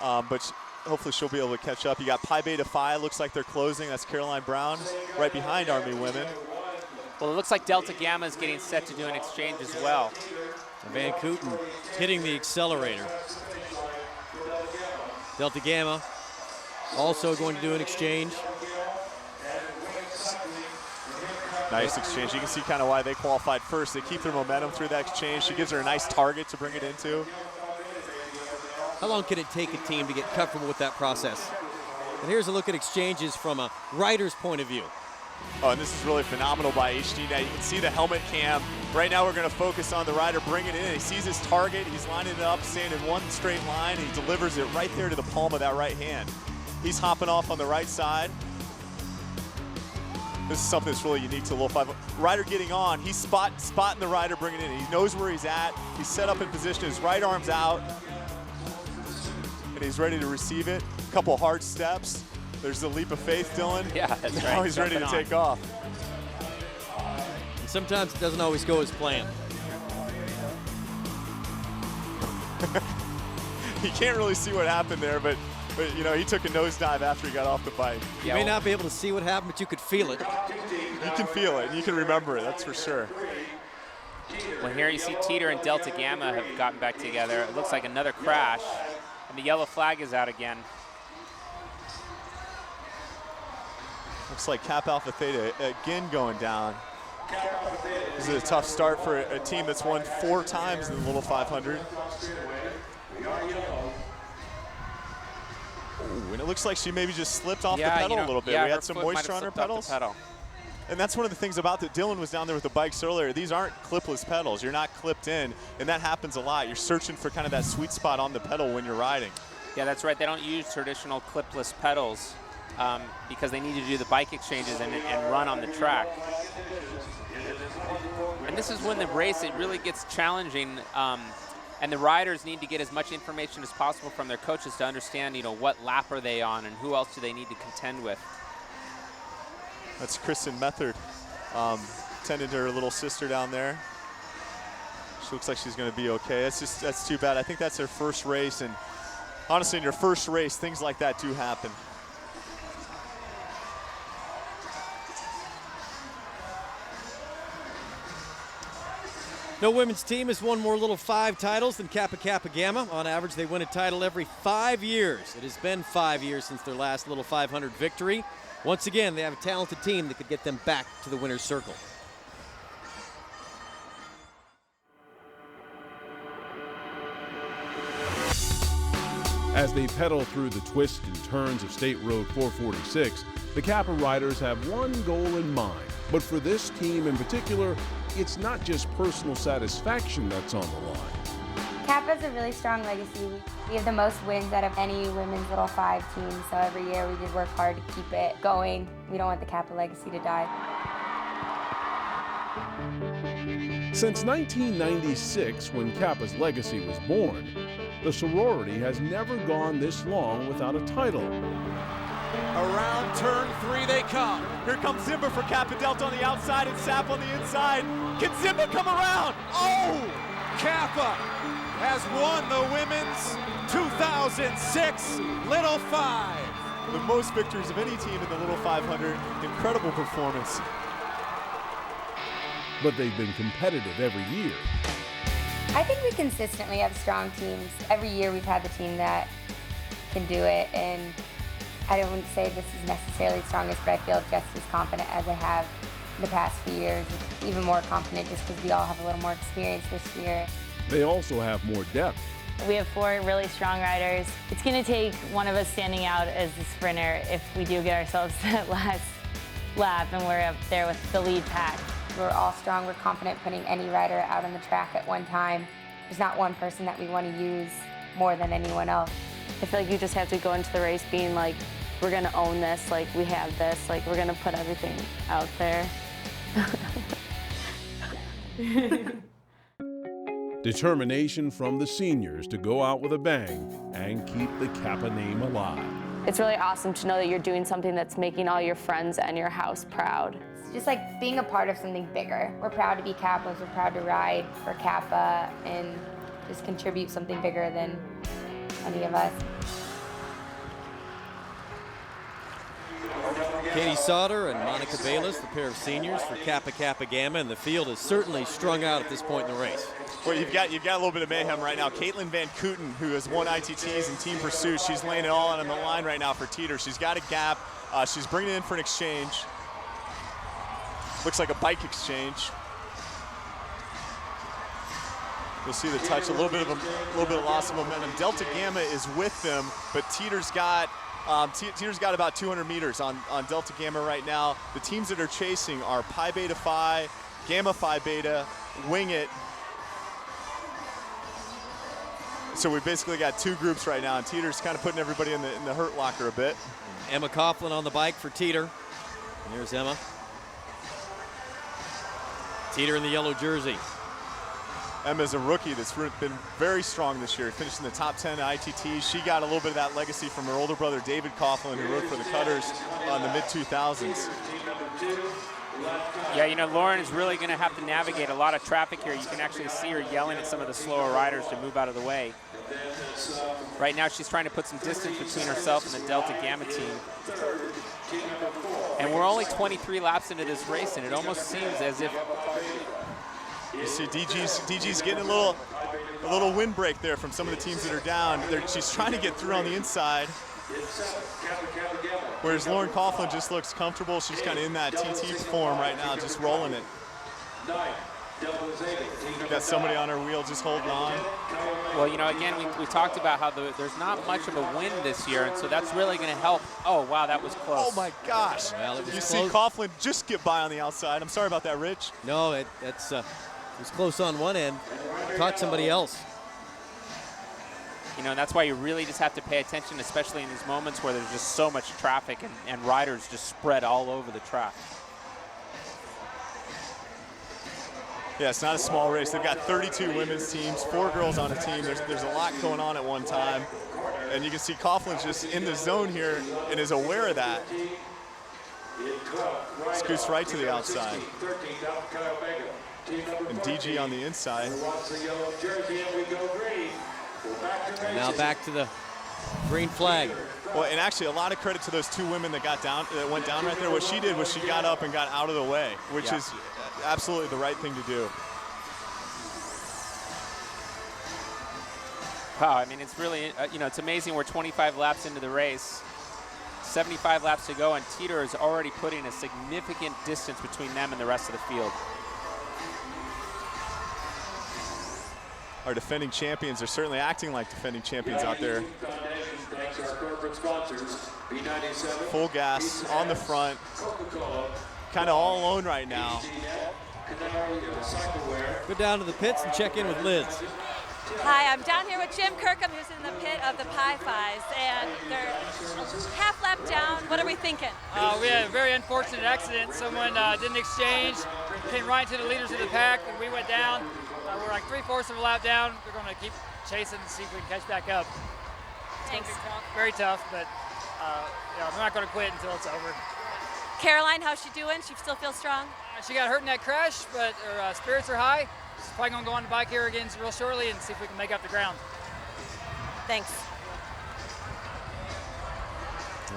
But hopefully she'll be able to catch up. You got Pi Beta Phi, looks like they're closing. That's Caroline Brown right behind Army women. Well, it looks like Delta Gamma is getting set to do an exchange as well. Van Kooten hitting the accelerator. Delta Gamma also going to do an exchange. Nice exchange. You can see kind of why they qualified first. They keep their momentum through that exchange. She gives her a nice target to bring it into. How long can it take a team to get comfortable with that process? And here's a look at exchanges from a rider's point of view. Oh, and this is really phenomenal by HDNet. You can see the helmet cam. Right now we're going to focus on the rider bringing it in. He sees his target. He's lining it up, staying in one straight line, and he delivers it right there to the palm of that right hand. He's hopping off on the right side. This is something that's really unique to Little 5. Rider getting on, he's spotting the rider bringing it in. He knows where he's at. He's set up in position. His right arm's out, and he's ready to receive it. A couple hard steps. There's the leap of faith, Dylan. Yeah, that's right. Now he's ready to take off. And sometimes it doesn't always go as planned. You can't really see what happened there, but you know, he took a nosedive after he got off the bike. You may not be able to see what happened, but you could feel it. You can feel it, and you can remember it, that's for sure. Well, here you see Teter and Delta Gamma have gotten back together. It looks like another crash, and the yellow flag is out again. Looks like Kappa Alpha Theta again going down. This is a tough start for a team that's won 4 times in the Little 500. Ooh, and it looks like she maybe just slipped off the pedal a little bit. Yeah, we had some moisture on her pedals. And that's one of the things about that. Dylan was down there with the bikes earlier. These aren't clipless pedals. You're not clipped in, and that happens a lot. You're searching for kind of that sweet spot on the pedal when you're riding. Yeah, that's right. They don't use traditional clipless pedals because they need to do the bike exchanges and run on the track. And this is when the race, it really gets challenging. And the riders need to get as much information as possible from their coaches to understand, you know, what lap are they on and who else do they need to contend with. That's Kristen Method tending to her little sister down there. She looks like she's going to be okay. That's too bad. I think that's their first race, and honestly, in your first race, things like that do happen. No women's team has won more Little 5 titles than Kappa Gamma. On average, they win a title every 5 years. It has been 5 years since their last Little 500 victory. Once again, they have a talented team that could get them back to the winner's circle. As they pedal through the twists and turns of State Road 446, the Kappa riders have one goal in mind. But for this team in particular, it's not just personal satisfaction that's on the line. Kappa's a really strong legacy. We have the most wins out of any women's little 5 team, so every year we did work hard to keep it going. We don't want the Kappa legacy to die. Since 1996, when Kappa's legacy was born, the sorority has never gone this long without a title. Around turn 3 they come. Here comes Zimba for Kappa Delta on the outside and Sap on the inside. Can Zimba come around? Oh! Kappa has won the women's 2006 Little 5. The most victories of any team in the Little 500. Incredible performance. But they've been competitive every year. I think we consistently have strong teams. Every year we've had the team that can do it, and I wouldn't say this is necessarily the strongest, but I feel just as confident as I have the past few years. Even more confident just because we all have a little more experience this year. They also have more depth. We have 4 really strong riders. It's going to take one of us standing out as the sprinter if we do get ourselves to that last lap and we're up there with the lead pack. We're all strong, we're confident putting any rider out on the track at one time. There's not one person that we want to use more than anyone else. I feel like you just have to go into the race being like, we're going to own this, like we have this, like we're going to put everything out there. Determination from the seniors to go out with a bang and keep the Kappa name alive. It's really awesome to know that you're doing something that's making all your friends and your house proud. It's just like being a part of something bigger. We're proud to be Kappas, we're proud to ride for Kappa and just contribute something bigger than any of us. Katie Sauter and Monica Bayless, the pair of seniors for Kappa Kappa Gamma, and the field is certainly strung out at this point in the race. Well, you've got a little bit of mayhem right now. Caitlin Van Kooten, who has won ITTs in team pursuit, she's laying it all out on the line right now for Teter. She's got a gap. She's bringing it in for an exchange. Looks like a bike exchange. You'll see the touch, a little bit of loss of momentum. Delta Gamma is with them, but Teter's got about 200 meters on Delta Gamma right now. The teams that are chasing are Pi Beta Phi, Gamma Phi Beta, Wing It. So we've basically got 2 groups right now, and Teter's kind of putting everybody in the hurt locker a bit. Emma Coughlin on the bike for Teter. And there's Emma. Teter in the yellow jersey. Emma's a rookie that's been very strong this year, finished in the top 10 at ITT. She got a little bit of that legacy from her older brother, David Coughlin, who rode for the Cutters in the mid-2000s. Yeah, you know, Lauren is really going to have to navigate a lot of traffic here. You can actually see her yelling at some of the slower riders to move out of the way. Right now, she's trying to put some distance between herself and the Delta Gamma team. And we're only 23 laps into this race, and it almost seems as if you see DG's getting a little windbreak there from some of the teams that are down. She's trying to get through on the inside. Whereas Lauren Coughlin just looks comfortable. She's kind of in that TT form right now, just rolling it. Got somebody on her wheel just holding on. Well, you know, again, we talked about how there's not much of a wind this year, and so that's really going to help. Oh, wow, that was close. Oh, my gosh. Well, it was you close. See Coughlin just get by on the outside. I'm sorry about that, Rich. No, it was close on one end. Caught somebody else. You know, that's why you really just have to pay attention, especially in these moments where there's just so much traffic and riders just spread all over the track. Yeah, it's not a small race. They've got 32 women's teams, 4 girls on a team. There's a lot going on at one time. And you can see Coughlin's just in the zone here and is aware of that. Scoots right to the outside. And DG on the inside. And now back to the green flag. Well, and actually a lot of credit to those 2 women that went down right there. What she did was she got up and got out of the way, which is absolutely the right thing to do. Wow, I mean, it's really, you know, it's amazing we're 25 laps into the race, 75 laps to go, and Teter is already putting a significant distance between them and the rest of the field. Our defending champions are certainly acting like defending champions out there. Full gas on the front. Kind of all alone right now. Go down to the pits and check in with Liz. Hi, I'm down here with Jim Kirkham, who's in the pit of the Pi Phis, and they're half lap down. What are we thinking? We had a very unfortunate accident. Someone didn't exchange, came right to the leaders of the pack, and we went down. We're like 3/4 of a lap down. We're going to keep chasing and see if we can catch back up. Thanks. Very tough, but I'm not going to quit until it's over. Caroline, how's she doing? She still feels strong? She got hurt in that crash, but her spirits are high. She's probably going to go on the bike here again real shortly and see if we can make up the ground. Thanks.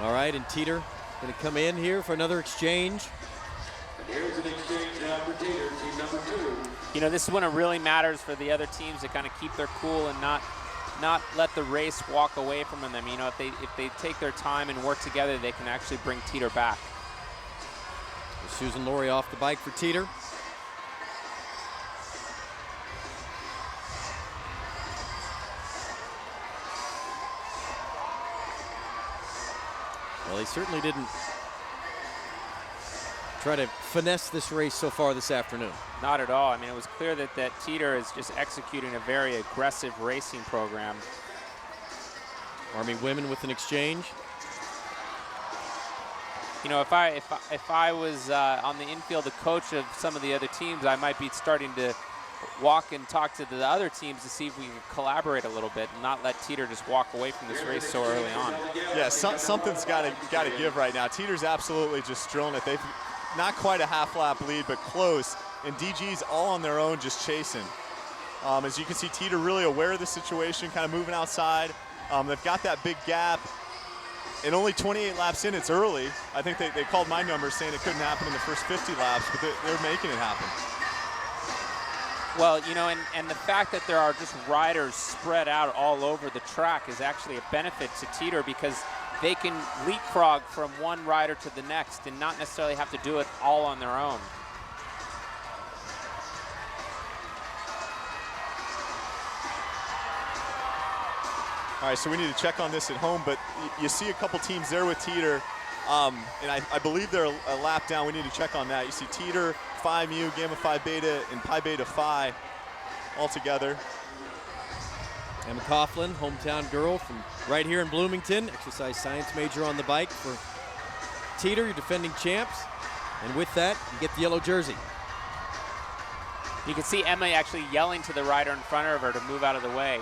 All right, and Teter going to come in here for another exchange. Here's an exchange now for Teter, team number 2. You know, this is when it really matters for the other teams to kind of keep their cool and not let the race walk away from them. You know, if they take their time and work together, they can actually bring Teter back. Susan Laurie off the bike for Teter. Well, he certainly didn't try to finesse this race so far this afternoon. Not at all. I mean, it was clear that Teter is just executing a very aggressive racing program. Army women with an exchange. You know, if I was on the infield, the coach of some of the other teams, I might be starting to walk and talk to the other teams to see if we can collaborate a little bit and not let Teter just walk away from this race so early on. Yeah, something's got to give right now. Teter's absolutely just drilling it. They've not quite a half lap lead, but close. And DG's all on their own, just chasing. As you can see, Teter really aware of the situation, kind of moving outside. They've got that big gap. And only 28 laps in, it's early. I think they called my number saying it couldn't happen in the first 50 laps, but they're making it happen. Well, you know, and the fact that there are just riders spread out all over the track is actually a benefit to Teter because they can leapfrog from one rider to the next and not necessarily have to do it all on their own. All right, so we need to check on this at home, but you see a couple teams there with Teter, and I believe they're a lap down. We need to check on that. You see Teter, Phi Mu, Gamma Phi Beta, and Pi Beta Phi all together. Emma Coughlin, hometown girl from right here in Bloomington, exercise science major on the bike for Teter, your defending champs. And with that, you get the yellow jersey. You can see Emma actually yelling to the rider in front of her to move out of the way.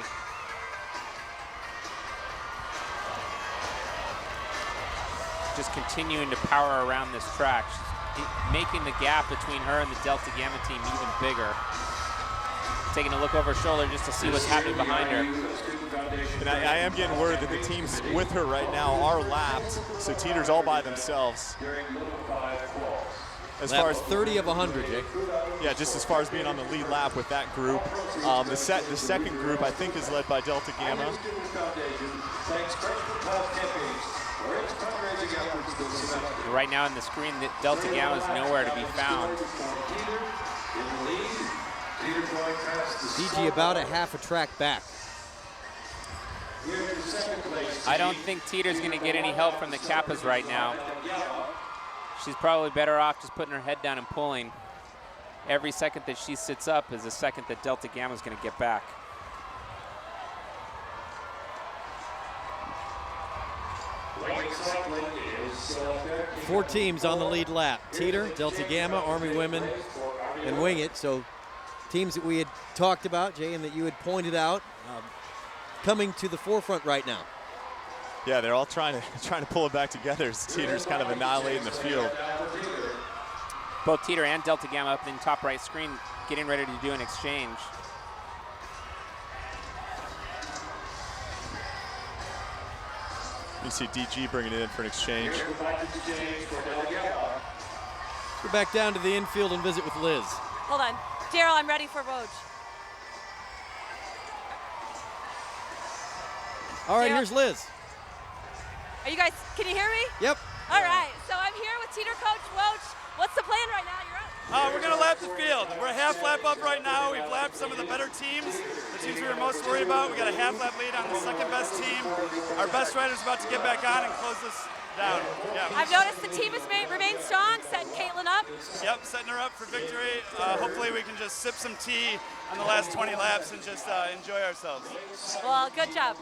Just continuing to power around this track, making the gap between her and the Delta Gamma team even bigger. Taking a look over her shoulder just to see what's happening behind her. And I am getting word that the teams with her right now are lapped, so Teter's all by themselves. As far as 30 of 100, Jake. Yeah, just as far as being on the lead lap with that group. The second group, I think, is led by Delta Gamma. Right now on the screen, Delta Gamma is nowhere to be found. DG about a half a track back. I don't think Teter's going to get any help from the Kappas right now. She's probably better off just putting her head down and pulling. Every second that she sits up is a second that Delta Gamma is going to get back. Four teams on the lead lap. Teter, Delta Gamma, Army Women, and Wing It. So teams that we had talked about, Jay, and that you had pointed out, coming to the forefront right now. Yeah, they're all trying to pull it back together as Teter's kind of annihilating the field. Both Teter and Delta Gamma up in top right screen, getting ready to do an exchange. You see DG bringing it in for an exchange. Let's go back down to the infield and visit with Liz. Hold on. Daryl, I'm ready for Woj. All right, Daryl. here's Liz. Are you guys, can you hear me? Yep. All right, so I'm here with Teter coach Woj. What's the plan right now? You're up. We're going to lap the field. We're a half lap up right now. We've lapped some of the better teams, the teams we were most worried about. We got a half lap lead on the second best team. Our best rider's about to get back on and close this down. Yeah. I've noticed the team has remained strong, setting Caitlin up. Yep, setting her up for victory. Hopefully we can just sip some tea on the last 20 laps and just enjoy ourselves. Well, good job.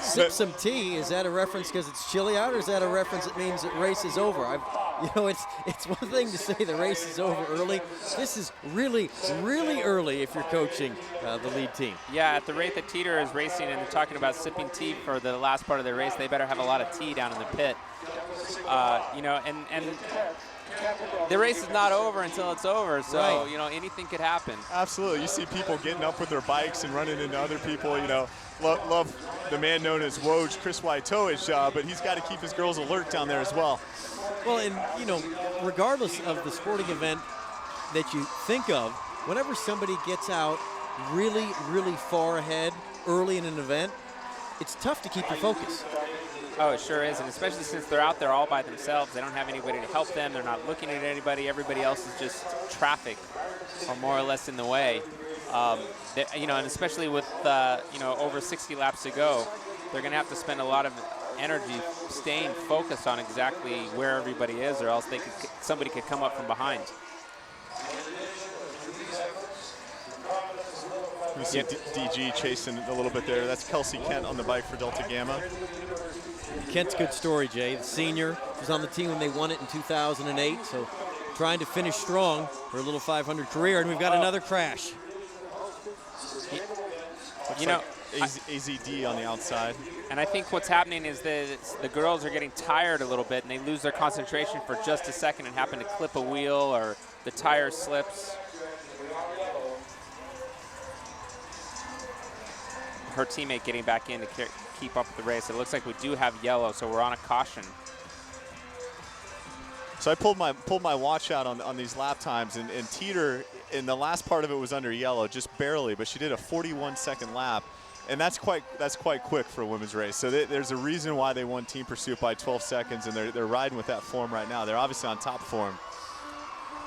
Sip some tea, is that a reference because it's chilly out, or is that a reference that means the race is over? It's one thing to say the race is over early. This is really, really early if you're coaching the lead team. Yeah, at the rate that Teter is racing and they're talking about sipping tea for the last part of the race, they better have a lot of tea down in the pit. And the race is not over until it's over, so, Right. Anything could happen. Absolutely. You see people getting up with their bikes and running into other people, Love the man known as Woj, Chris Waitoish, but he's got to keep his girls alert down there as well. Well, and, regardless of the sporting event that you think of, whenever somebody gets out really, really far ahead early in an event, it's tough to keep your focus. Oh, it sure is, and especially since they're out there all by themselves. They don't have anybody to help them. They're not looking at anybody. Everybody else is just traffic or more or less in the way. And especially with, over 60 laps to go, they're going to have to spend a lot of energy staying focused on exactly where everybody is, or else somebody could come up from behind. We see DG chasing a little bit there. That's Kelsey Kent on the bike for Delta Gamma. Kent's a good story, Jay. The senior was on the team when they won it in 2008, so trying to finish strong for a little 500 career, and we've got another crash. AZD on the outside. And I think what's happening is that the girls are getting tired a little bit, and they lose their concentration for just a second and happen to clip a wheel or the tire slips. Her teammate getting back in to keep up with the race. It looks like we do have yellow, so we're on a caution. So I pulled my watch out on these lap times, and Teter in the last part of it was under yellow, just barely, but she did a 41-second lap, and that's quite quick for a women's race. So there's a reason why they won Team Pursuit by 12 seconds, and they're riding with that form right now. They're obviously on top form.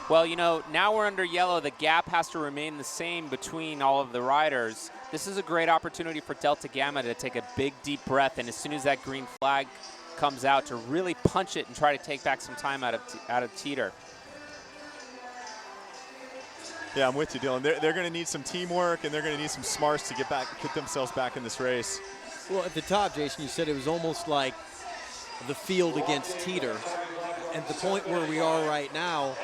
Well, now we're under yellow. The gap has to remain the same between all of the riders. This is a great opportunity for Delta Gamma to take a big, deep breath, and as soon as that green flag comes out, to really punch it and try to take back some time out of Teter. Yeah, I'm with you, Dylan. They're going to need some teamwork, and they're going to need some smarts to get themselves back in this race. Well, at the top, Jason, you said it was almost like the field against Teter. At the point where we are right now,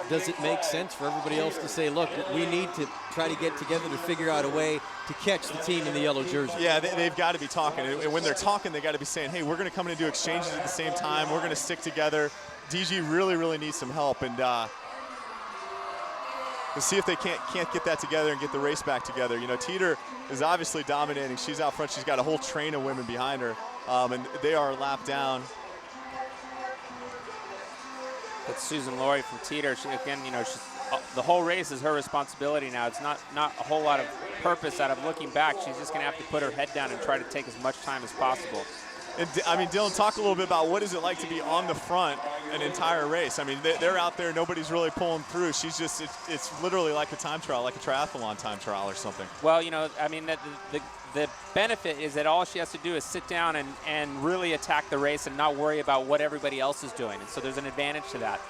does it make sense for everybody else to say, look, we need to try to get together to figure out a way to catch the team in the yellow jersey? Yeah, they've got to be talking. And when they're talking, they got to be saying, hey, we're going to come in and do exchanges at the same time. We're going to stick together. DG really, really needs some help. And we'll see if they can't get that together and get the race back together. Teter is obviously dominating. She's out front. She's got a whole train of women behind her. And they are a lap down. That's Susan Laurie from Teter. The whole race is her responsibility now. It's not a whole lot of purpose out of looking back. She's just going to have to put her head down and try to take as much time as possible. And Dylan, talk a little bit about what is it like to be on the front an entire race. I mean, they're out there, nobody's really pulling through. She's just, it's literally like a time trial, like a triathlon time trial or something. Well, the benefit is that all she has to do is sit down and really attack the race and not worry about what everybody else is doing. And so there's an advantage to that.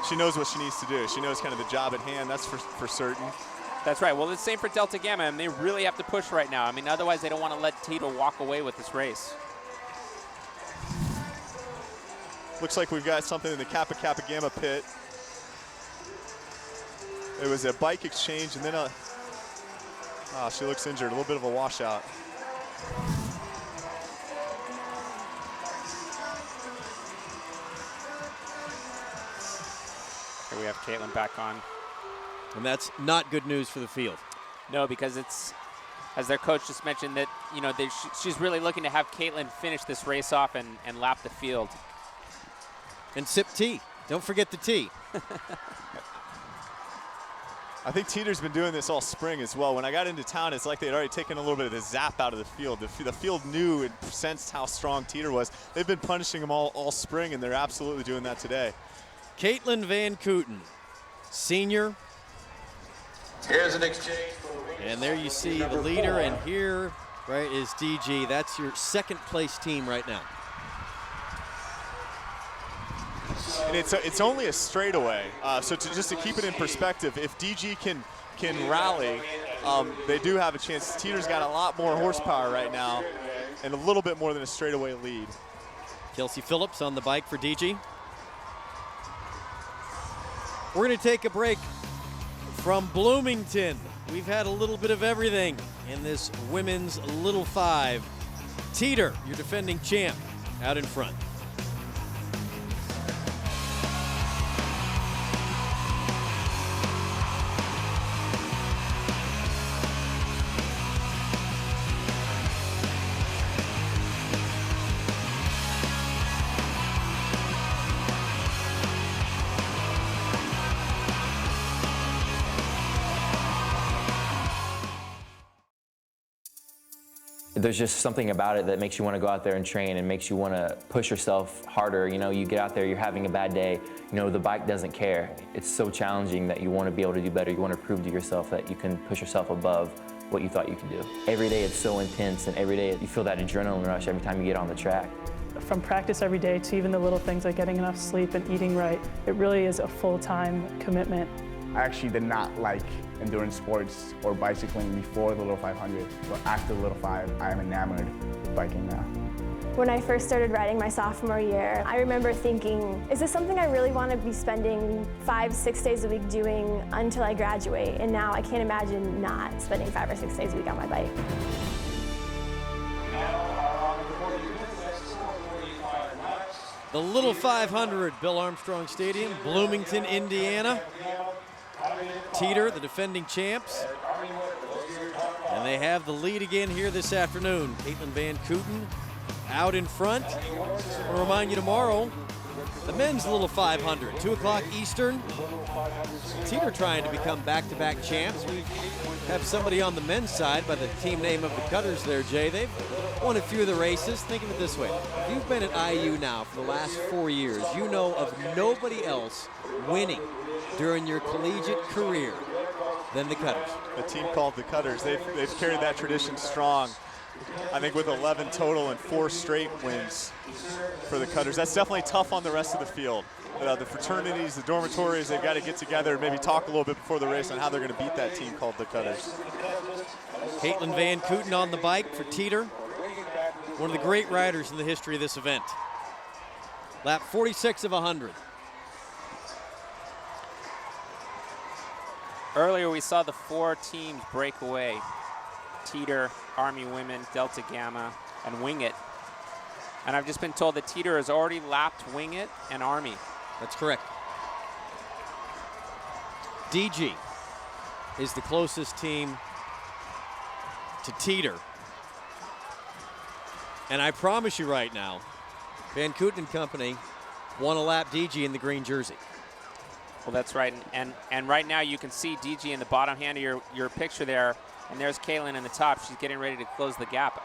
She knows what she needs to do. She knows kind of the job at hand, that's for certain. That's right. Well, it's the same for Delta Gamma, and they really have to push right now. I mean, otherwise they don't want to let Teter walk away with this race. Looks like we've got something in the Kappa Gamma pit. It was a bike exchange, and then she looks injured, a little bit of a washout. Here we have Caitlin back on. And that's not good news for the field. No, because it's, as their coach just mentioned, that she's really looking to have Caitlin finish this race off and lap the field. And sip tea. Don't forget the tea. I think Teter's been doing this all spring as well. When I got into town, it's like they'd already taken a little bit of the zap out of the field. The field knew and sensed how strong Teter was. They've been punishing him all spring, and they're absolutely doing that today. Caitlin Van Kooten, senior. Here's an exchange. And there you see the leader, and here, right, is DG. That's your second place team right now. And it's only a straightaway. So just to keep it in perspective, if DG can rally, they do have a chance. Teter's got a lot more horsepower right now and a little bit more than a straightaway lead. Kelsey Phillips on the bike for DG. We're going to take a break from Bloomington. We've had a little bit of everything in this women's Little 5. Teter, your defending champ, out in front. There's just something about it that makes you want to go out there and train and makes you want to push yourself harder. You know, you get out there, you're having a bad day, you know, the bike doesn't care. It's so challenging that you want to be able to do better. You want to prove to yourself that you can push yourself above what you thought you could do. Every day it's so intense, and every day you feel that adrenaline rush every time you get on the track. From practice every day to even the little things like getting enough sleep and eating right, it really is a full-time commitment. I actually did not like endurance sports or bicycling before the Little 500, but after the Little 5, I am enamored with biking now. When I first started riding my sophomore year, I remember thinking, is this something I really want to be spending 5-6 days a week doing until I graduate? And now I can't imagine not spending 5 or 6 days a week on my bike. The Little 500, Bill Armstrong Stadium, Bloomington, Indiana. Teter, the defending champs. And they have the lead again here this afternoon. Caitlin Van Kooten out in front. I'll remind you tomorrow, the men's Little 500, 2 o'clock Eastern. Teter trying to become back-to-back champs. We have somebody on the men's side by the team name of the Cutters there, Jay. They've won a few of the races. Think of it this way. If you've been at IU now for the last 4 years, you know of nobody else winning during your collegiate career than the Cutters. A team called the Cutters. They've carried that tradition strong. I think with 11 total and 4 straight wins for the Cutters. That's definitely tough on the rest of the field. The fraternities, the dormitories, they've got to get together and maybe talk a little bit before the race on how they're going to beat that team called the Cutters. Caitlin Van Kooten on the bike for Teter. One of the great riders in the history of this event. Lap 46 of 100. Earlier we saw the 4 teams break away. Teter, Army Women, Delta Gamma, and Wing It. And I've just been told that Teter has already lapped Wing It and Army. That's correct. DG is the closest team to Teter. And I promise you right now, Van Kooten and company want to lap DG in the green jersey. Well, that's right, and right now you can see DG in the bottom hand of your picture there, and there's Caitlin in the top. She's getting ready to close the gap.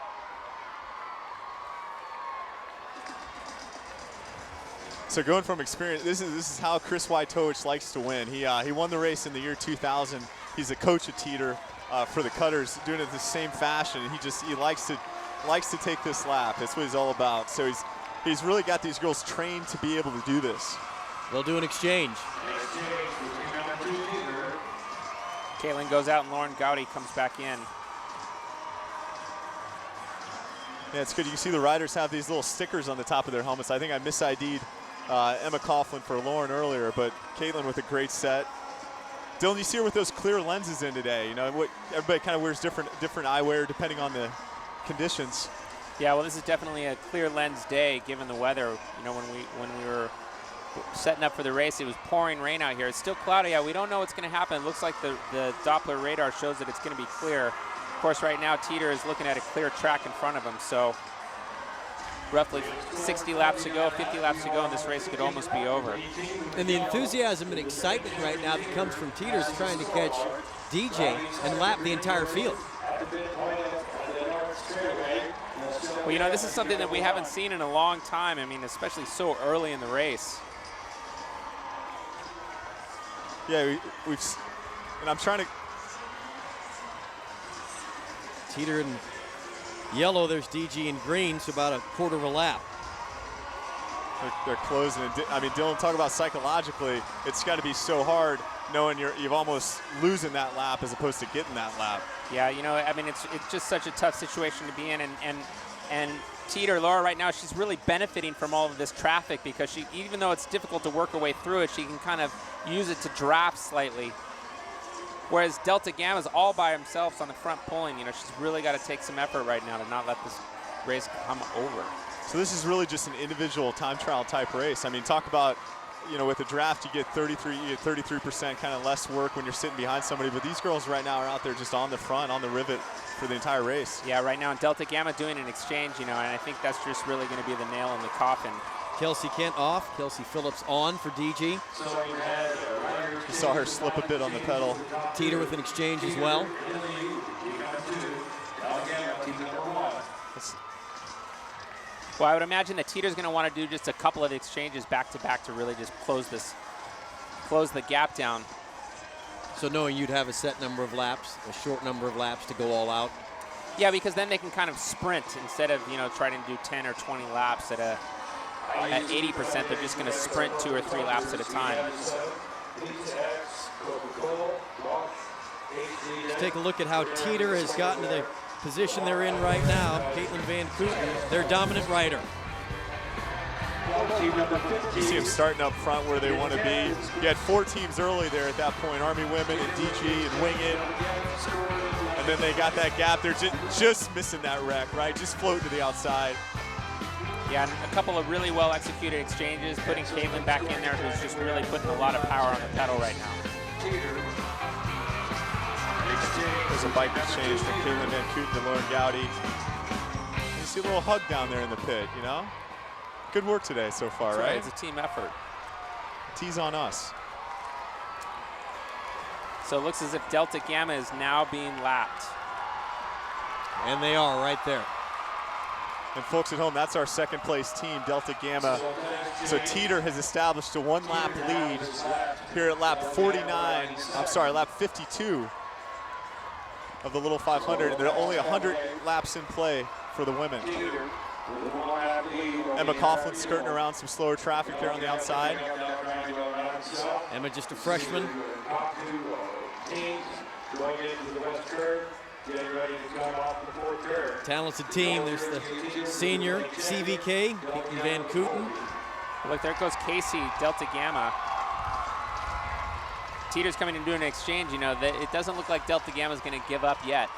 So going from experience, this is how Chris Wojtowicz likes to win. He won the race in the year 2000. He's a coach of Teter for the Cutters, doing it the same fashion. He likes to take this lap. That's what he's all about. So he's really got these girls trained to be able to do this. They'll do an exchange. Caitlin goes out and Lauren Gowdy comes back in. Yeah, it's good. You can see the riders have these little stickers on the top of their helmets. I think I mis-ID'd Emma Coughlin for Lauren earlier, but Caitlin with a great set. Dylan, you see her with those clear lenses in today. You know, everybody kind of wears different eyewear depending on the conditions. Yeah, well, this is definitely a clear lens day given the weather. You know, when we were setting up for the race, it was pouring rain out here. It's still cloudy. Yeah, we don't know what's going to happen. It looks like the Doppler radar shows that it's going to be clear. Of course, right now Teter is looking at a clear track in front of him. So roughly 60 laps to go, 50 laps to go, and this race could almost be over. And the enthusiasm and excitement right now that comes from Teter's trying to catch DJ and lap the entire field. Well, you know, this is something that we haven't seen in a long time. I mean, especially so early in the race. Yeah, we've and I'm trying to. Teter in yellow, there's DG in green, so about a quarter of a lap. They're closing. I mean, Dylan, talk about psychologically, it's got to be so hard knowing you've almost losing that lap as opposed to getting that lap. Yeah, you know, I mean, it's just such a tough situation to be in, and Teter, Laura, right now, she's really benefiting from all of this traffic because she, even though it's difficult to work her way through it, she can kind of use it to draft slightly. Whereas Delta Gamma is all by themselves on the front pulling. You know, she's really got to take some effort right now to not let this race come over. So this is really just an individual time trial type race. I mean, talk about, you know, with the draft, you get 33% kind of less work when you're sitting behind somebody. But these girls right now are out there just on the front, on the rivet for the entire race. Yeah, right now Delta Gamma doing an exchange, you know, and I think that's just really going to be the nail in the coffin. Kelsey Kent off, Kelsey Phillips on for DG. You saw her slip a bit on the pedal. Teter with an exchange as well. Well, I would imagine that Teter's going to want to do just a couple of exchanges back to back to really just close the gap down. So knowing you'd have a set number of laps, a short number of laps to go all out. Yeah, because then they can kind of sprint instead of, you know, trying to do 10 or 20 laps at 80%. They're just going to sprint 2 or 3 laps at a time. Let's take a look at how Teter has gotten to the position they're in right now. Caitlin Van Kooten, their dominant rider. You see them starting up front where they want to be. You had 4 teams early there at that point, Army Women and DG and Wing It. And then they got that gap. They're just missing that wreck, right? Just floating to the outside. Yeah, and a couple of really well executed exchanges, putting Caitlin back in there, who's just really putting a lot of power on the pedal right now. There's a bike exchange from Caitlin Van Kooten to Lauren Gowdy. You see a little hug down there in the pit, you know? Good work today so far, right? It's a team effort. Tease on us. So it looks as if Delta Gamma is now being lapped. And they are right there. And folks at home, that's our second place team, Delta Gamma. So Teter has established a 1 lap lead here at lap 52 of the Little 500. And there are only 100 laps in play for the women. Emma Coughlin skirting around some slower traffic there on the outside. Emma just a freshman. Talented team. There's the senior CVK, Caitlin Van Kooten. Look, there goes Casey, Delta Gamma. Teter's coming and doing an exchange. You know, it doesn't look like Delta Gamma's going to give up yet.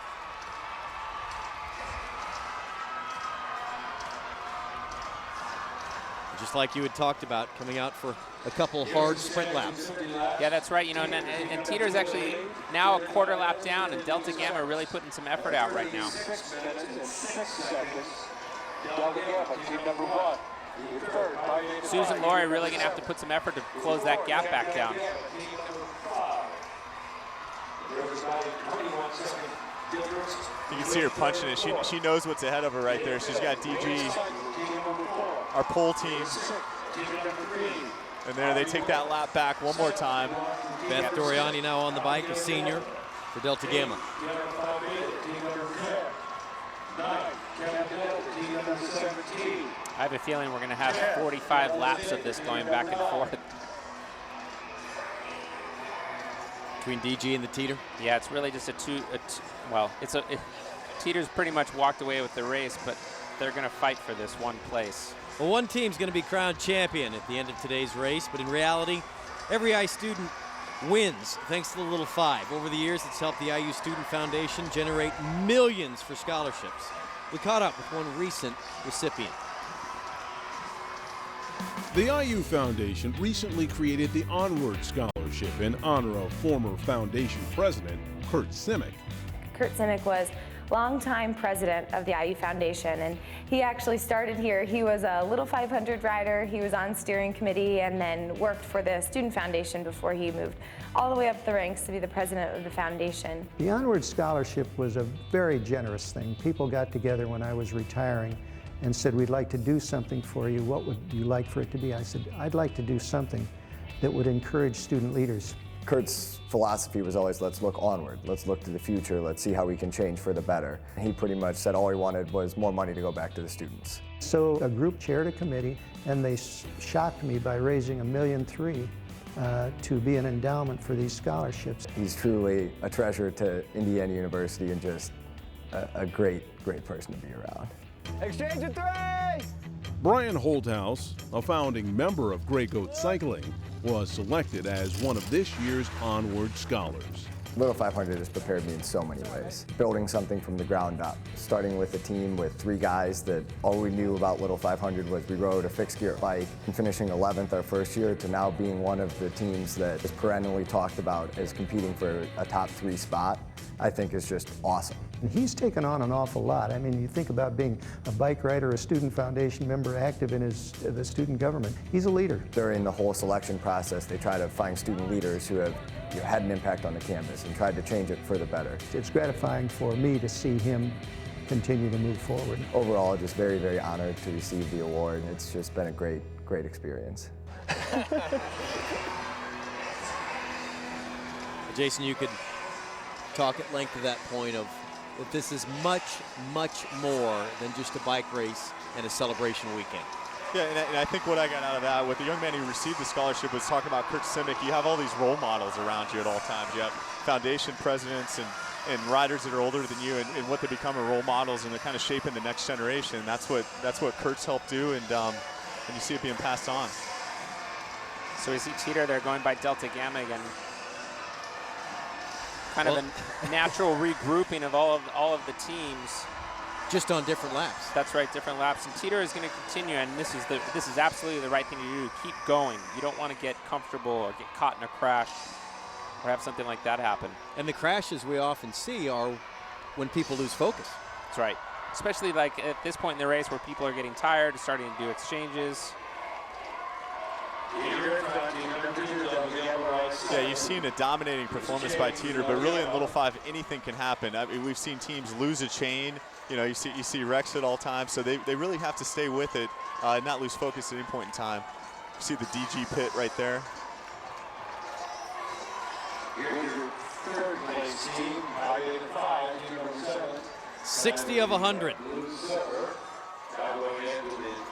Just like you had talked about, coming out for a couple hard sprint laps. Yeah, that's right. You know, and Teter's actually now a quarter lap down, and Delta Gamma are really putting some effort out right now. 6 minutes, 6 seconds. Delta Gamma, team number 1. Susan Laurie really going to have to put some effort to close that gap back down. You can see her punching it. She knows what's ahead of her right there. She's got DG, our pole team. And there they take that lap back one more time. Beth Doriani now on the bike, a senior for Delta Gamma. I have a feeling we're going to have 45 laps of this going back and forth. Between DG and the Teter? Yeah, it's really just Teter's pretty much walked away with the race, but they're going to fight for this one place. Well, one team's going to be crowned champion at the end of today's race, but in reality, every IU student wins thanks to the Little 5. Over the years, it's helped the IU Student Foundation generate millions for scholarships. We caught up with one recent recipient. The IU Foundation recently created the Onward Scholarship in honor of former foundation president Kurt Simic. Kurt Simic was longtime president of the IU Foundation, and he actually started here. He was a little 500 rider, he was on steering committee, and then worked for the Student Foundation before he moved all the way up the ranks to be the president of the foundation. The Onward Scholarship was a very generous thing. People got together when I was retiring and said, we'd like to do something for you. What would you like for it to be? I said, I'd like to do something that would encourage student leaders. Kurt's philosophy was always, let's look onward, let's look to the future, let's see how we can change for the better. He pretty much said all he wanted was more money to go back to the students. So a group chaired a committee, and they shocked me by raising $1.3 million to be an endowment for these scholarships. He's truly a treasure to Indiana University and just a great person to be around. Exchange of three! Brian Holthouse, a founding member of Cru Cycling, was selected as one of this year's Onward Scholars. Little 500 has prepared me in so many ways. Building something from the ground up, starting with a team with 3 guys that all we knew about Little 500 was we rode a fixed gear bike, and finishing 11th our first year to now being one of the teams that is perennially talked about as competing for a top 3 spot, I think is just awesome. He's taken on an awful lot. I mean, you think about being a bike rider, a student foundation member, active in the student government. He's a leader. During the whole selection process, they try to find student leaders who have had an impact on the campus and tried to change it for the better. It's gratifying for me to see him continue to move forward. Overall, just very, very honored to receive the award. It's just been a great experience. Jason, you could talk at length to that point of that this is much, much more than just a bike race and a celebration weekend. Yeah, and I think what I got out of that with the young man who received the scholarship was talking about Kurt Simic. You have all these role models around you at all times. You have foundation presidents and riders that are older than you, and what they become are role models, and they're kind of shaping the next generation. That's what Kurt's helped do, and you see it being passed on. So we see Teter there going by Delta Gamma again. Kind of a natural regrouping of all of the teams. Just on different laps. That's right, different laps. And Teter is going to continue, and this is absolutely the right thing to do. Keep going. You don't want to get comfortable or get caught in a crash or have something like that happen. And the crashes we often see are when people lose focus. That's right. Especially like at this point in the race where people are getting tired, starting to do exchanges. Yeah, you've seen a dominating performance by Teter, but really in Little 5, anything can happen. I mean, we've seen teams lose a chain. You know, you see wrecks at all times, so they really have to stay with it, not lose focus at any point in time. You see the DG pit right there. Third place team, Pi Beta Phi, number 7. 60 of 100.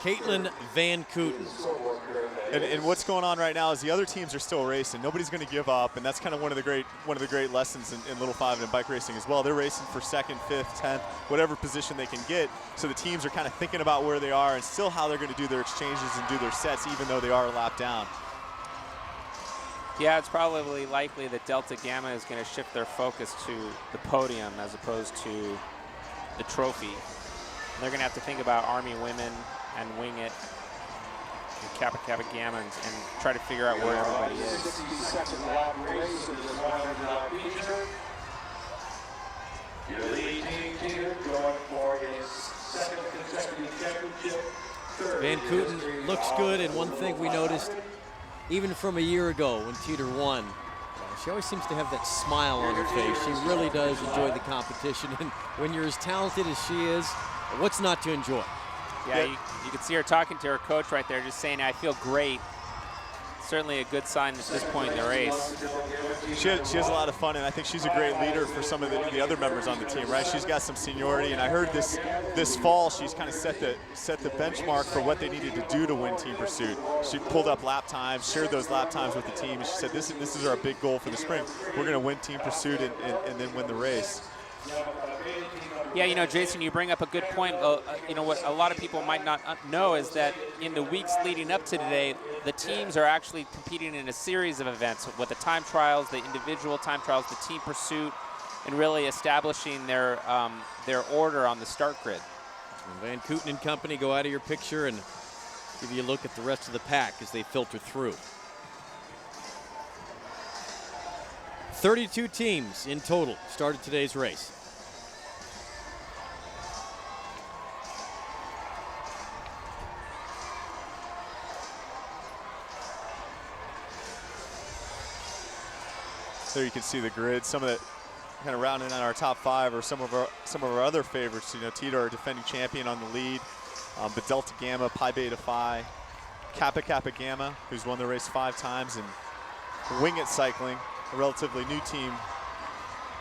Caitlin Van Kooten. And what's going on right now is the other teams are still racing. Nobody's going to give up, and that's kind of one of the great lessons in Little 5 and in bike racing as well. They're racing for 2nd, 5th, 10th, whatever position they can get. So the teams are kind of thinking about where they are and still how they're going to do their exchanges and do their sets, even though they are a lap down. Yeah, it's probably likely that Delta Gamma is going to shift their focus to the podium as opposed to the trophy. They're going to have to think about Army women and wing it, and Kappa Gamma, and try to figure out where everybody is. 62nd lap race of the 100-lap feature. Your lead team here going for his 2nd consecutive championship. Van Kooten looks good, and one thing we noticed, even from a year ago when Teter won, she always seems to have that smile on her face. She really does enjoy the competition, and when you're as talented as she is, what's not to enjoy? Yeah, you can see her talking to her coach right there, just saying, I feel great. Certainly a good sign at this point in the race. She has a lot of fun, and I think she's a great leader for some of the other members on the team, right? She's got some seniority, and I heard this fall she's kind of set the benchmark for what they needed to do to win Team Pursuit. She pulled up lap times, shared those lap times with the team, and she said, this is our big goal for the spring. We're going to win Team Pursuit and then win the race. Yeah, you know, Jason, you bring up a good point. You know, what a lot of people might not know is that in the weeks leading up to today, the teams are actually competing in a series of events with the time trials, the individual time trials, the team pursuit, and really establishing their order on the start grid. And Van Kooten and company go out of your picture and give you a look at the rest of the pack as they filter through. 32 teams in total started today's race. There you can see the grid. Some of the kind of rounding on our top 5 or some of our other favorites. You know, Teter, our defending champion, on the lead. But Delta Gamma, Pi Beta Phi, Kappa Gamma, who's won the race 5 times, and Wing Cycling, a relatively new team,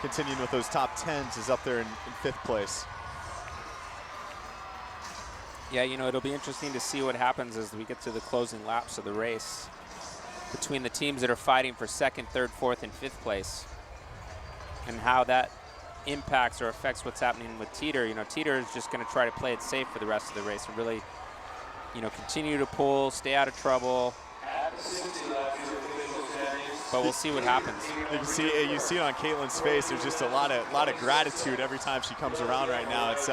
continuing with those top 10s, is up there in 5th place. Yeah, you know, it'll be interesting to see what happens as we get to the closing laps of the race between the teams that are fighting for 2nd, 3rd, 4th, and 5th place, and how that impacts or affects what's happening with Teter. You know, Teter is just going to try to play it safe for the rest of the race and really, you know, continue to pull, stay out of trouble. But we'll see what happens. You see it on Caitlin's face. There's just a lot of gratitude every time she comes around right now. It's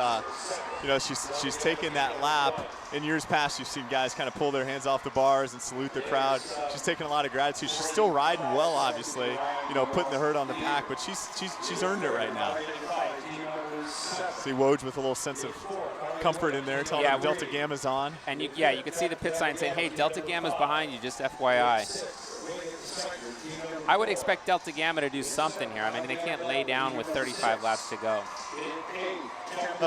you know, she's taken that lap. In years past, you've seen guys kind of pull their hands off the bars and salute the crowd. She's taken a lot of gratitude. She's still riding well, obviously. You know, putting the hurt on the pack, but she's earned it right now. See Woj with a little sense of comfort in there, telling them Delta Gamma's on. And you can see the pit sign saying, "Hey, Delta Gamma's behind you, just FYI." I would expect Delta Gamma to do something here. I mean, they can't lay down with 35 laps to go.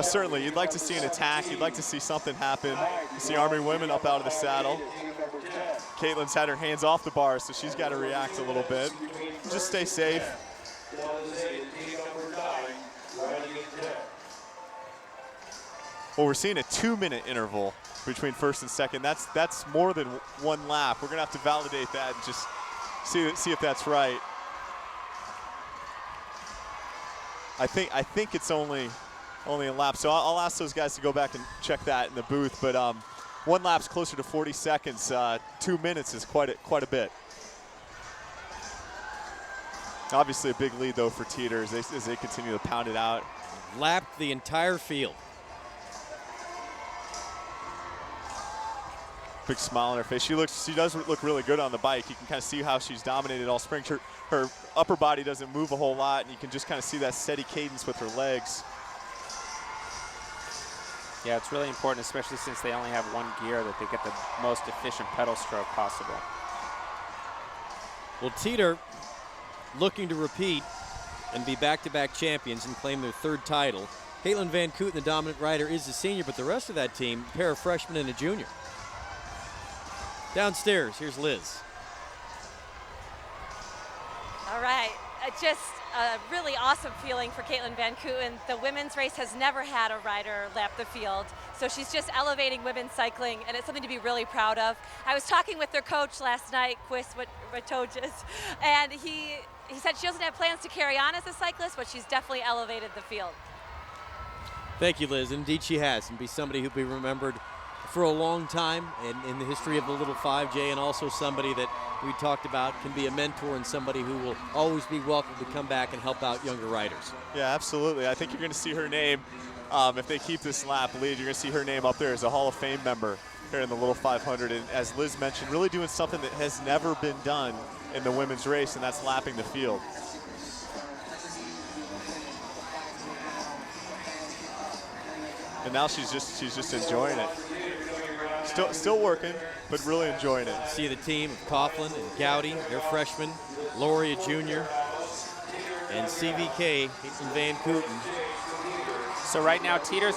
Certainly, you'd like to see an attack. You'd like to see something happen. You see Army women up out of the saddle. Caitlin's had her hands off the bar, so she's got to react a little bit. Just stay safe. Well, we're seeing a 2-minute interval between 1st and 2nd. That's more than 1 lap. We're gonna have to validate that and just see if that's right. I think it's only a lap. So I'll ask those guys to go back and check that in the booth. But 1 lap's closer to 40 seconds. 2 minutes is quite a bit. Obviously a big lead though for Teter as they continue to pound it out. Lapped the entire field. Big smile on her face. She does look really good on the bike. You can kind of see how she's dominated all spring. Her upper body doesn't move a whole lot, and you can just kind of see that steady cadence with her legs. Yeah, it's really important, especially since they only have 1 gear, that they get the most efficient pedal stroke possible. Well, Teter looking to repeat and be back-to-back champions and claim their 3rd title. Caitlin Van Kooten, the dominant rider, is the senior, but the rest of that team, a pair of freshmen and a junior. Downstairs, here's Liz. All right, just a really awesome feeling for Caitlin Van Kooten. The women's race has never had a rider lap the field, so she's just elevating women's cycling, and it's something to be really proud of. I was talking with their coach last night, Quis Watojas, and he said she doesn't have plans to carry on as a cyclist, but she's definitely elevated the field. Thank you, Liz. Indeed she has, and be somebody who'll be remembered for a long time in the history of the Little 5J, and also somebody that we talked about can be a mentor and somebody who will always be welcome to come back and help out younger riders. Yeah, absolutely. I think you're going to see her name, if they keep this lap lead, you're going to see her name up there as a Hall of Fame member here in the Little 500. And as Liz mentioned, really doing something that has never been done in the women's race, and that's lapping the field. And now she's just enjoying it. Still working, but really enjoying it. See the team of Coughlin and Gowdy, they're freshmen, Laurie, a junior, and CVK, Caitlin Van Kooten. So right now, Teter's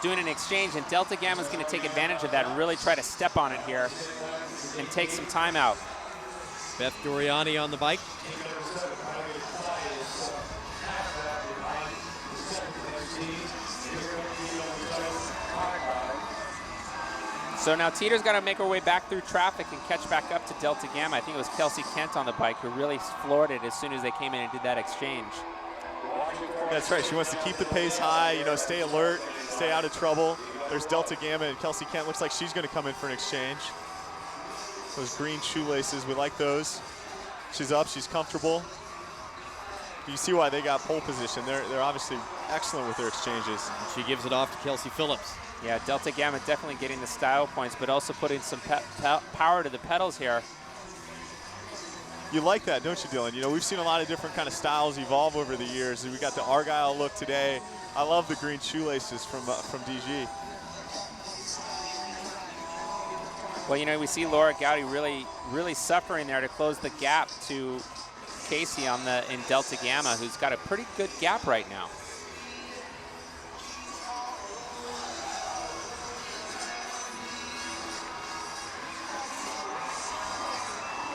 doing an exchange, and Delta Gamma's going to take advantage of that and really try to step on it here and take some time out. Beth Doriani on the bike. So now Teter's got to make her way back through traffic and catch back up to Delta Gamma. I think it was Kelsey Kent on the bike who really floored it as soon as they came in and did that exchange. That's right. She wants to keep the pace high, you know, stay alert, stay out of trouble. There's Delta Gamma, and Kelsey Kent looks like she's going to come in for an exchange. Those green shoelaces, we like those. She's up, she's comfortable. You see why they got pole position. They're obviously excellent with their exchanges. She gives it off to Kelsey Phillips. Yeah, Delta Gamma definitely getting the style points, but also putting some power to the pedals here. You like that, don't you, Dylan? You know, we've seen a lot of different kind of styles evolve over the years. We got the Argyle look today. I love the green shoelaces from DG. Well, you know, we see Laura Gowdy really suffering there to close the gap to Casey in Delta Gamma, who's got a pretty good gap right now.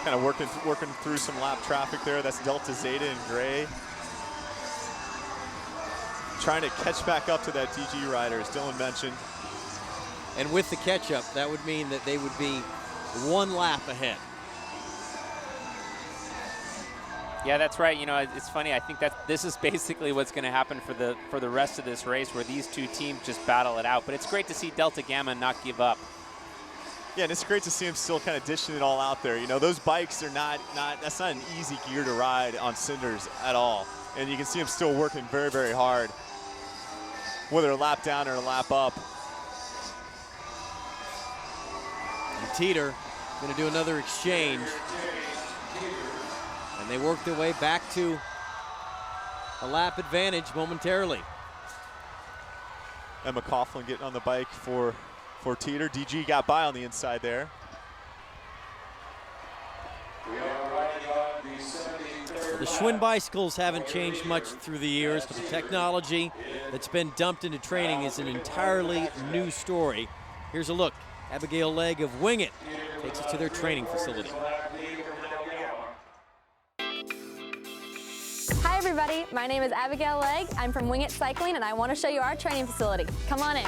Kind of working through some lap traffic there. That's Delta Zeta in gray. Trying to catch back up to that DG rider, as Dylan mentioned. And with the catch-up, that would mean that they would be 1 lap ahead. Yeah, that's right. You know, it's funny. I think that this is basically what's going to happen for the rest of this race, where these two teams just battle it out. But it's great to see Delta Gamma not give up. Yeah, and it's great to see him still kind of dishing it all out there. You know, those bikes are that's not an easy gear to ride on cinders at all. And you can see him still working very, very hard, whether a lap down or a lap up. And Teter going to do another exchange. And they work their way back to a lap advantage momentarily. Emma Coughlin getting on the bike for Teter. DG got by on the inside there. The Schwinn bicycles haven't changed much through the years, but the technology that's been dumped into training is an entirely new story. Here's a look. Abigail Legg of Wing It takes us to their training facility. Hi everybody, my name is Abigail Legg. I'm from Wing It Cycling and I want to show you our training facility. Come on in.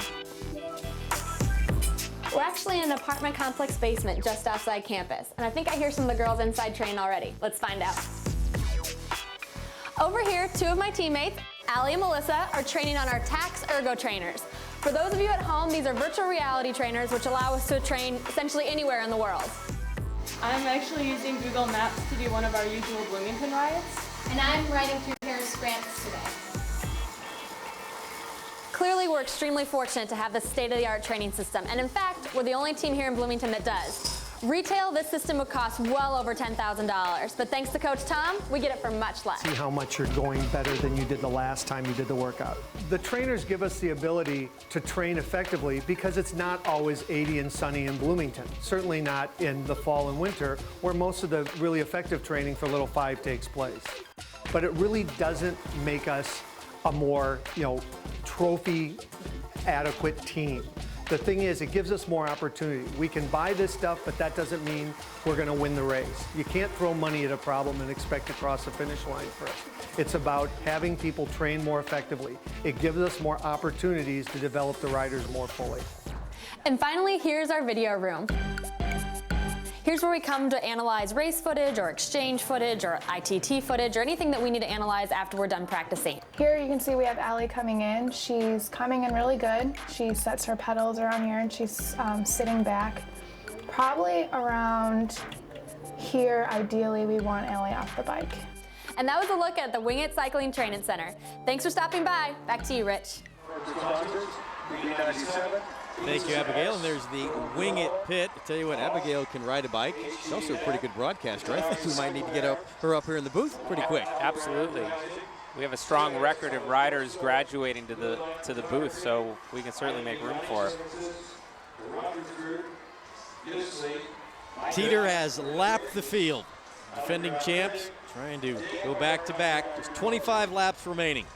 We're actually in an apartment complex basement just outside campus, and I think I hear some of the girls inside training already. Let's find out. Over here, 2 of my teammates, Allie and Melissa, are training on our Tax Ergo trainers. For those of you at home, these are virtual reality trainers which allow us to train essentially anywhere in the world. I'm actually using Google Maps to do one of our usual Bloomington rides. And I'm riding through Harris Grants today. Clearly, we're extremely fortunate to have this state-of-the-art training system, and in fact, we're the only team here in Bloomington that does. Retail, this system would cost well over $10,000, but thanks to Coach Tom, we get it for much less. See how much you're going better than you did the last time you did the workout. The trainers give us the ability to train effectively because it's not always 80 and sunny in Bloomington. Certainly not in the fall and winter, where most of the really effective training for Little 5 takes place. But it really doesn't make us a more, trophy adequate team. The thing is, it gives us more opportunity. We can buy this stuff, but that doesn't mean we're going to win the race. You can't throw money at a problem and expect to cross the finish line first. It's about having people train more effectively. It gives us more opportunities to develop the riders more fully. And finally, here's our video room. Here's where we come to analyze race footage or exchange footage or ITT footage or anything that we need to analyze after we're done practicing. Here you can see we have Allie coming in. She's coming in really good. She sets her pedals around here and she's sitting back. Probably around here, ideally, we want Allie off the bike. And that was a look at the Wing It Cycling Training Center. Thanks for stopping by. Back to you, Rich. Thank you, Abigail. And there's the Wing It pit. I tell you what, Abigail can ride a bike. She's also a pretty good broadcaster. I think we might need to get her up here in the booth pretty quick. Absolutely. We have a strong record of riders graduating to the booth, so we can certainly make room for it. Teter has lapped the field. Defending champs trying to go back-to-back. Just 25 laps remaining.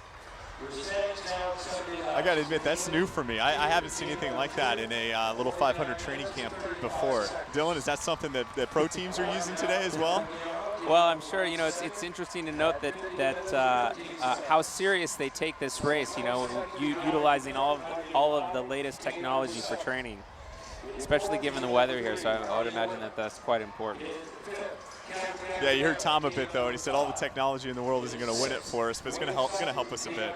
I got to admit, that's new for me. I haven't seen anything like that in a little 500 training camp before. Dylan, is that something that pro teams are using today as well? Well, I'm sure, it's interesting to note that how serious they take this race, utilizing all of the latest technology for training, especially given the weather here, so I would imagine that that's quite important. Yeah, you heard Tom a bit though, and he said all the technology in the world isn't going to win it for us, but it's going to help us a bit.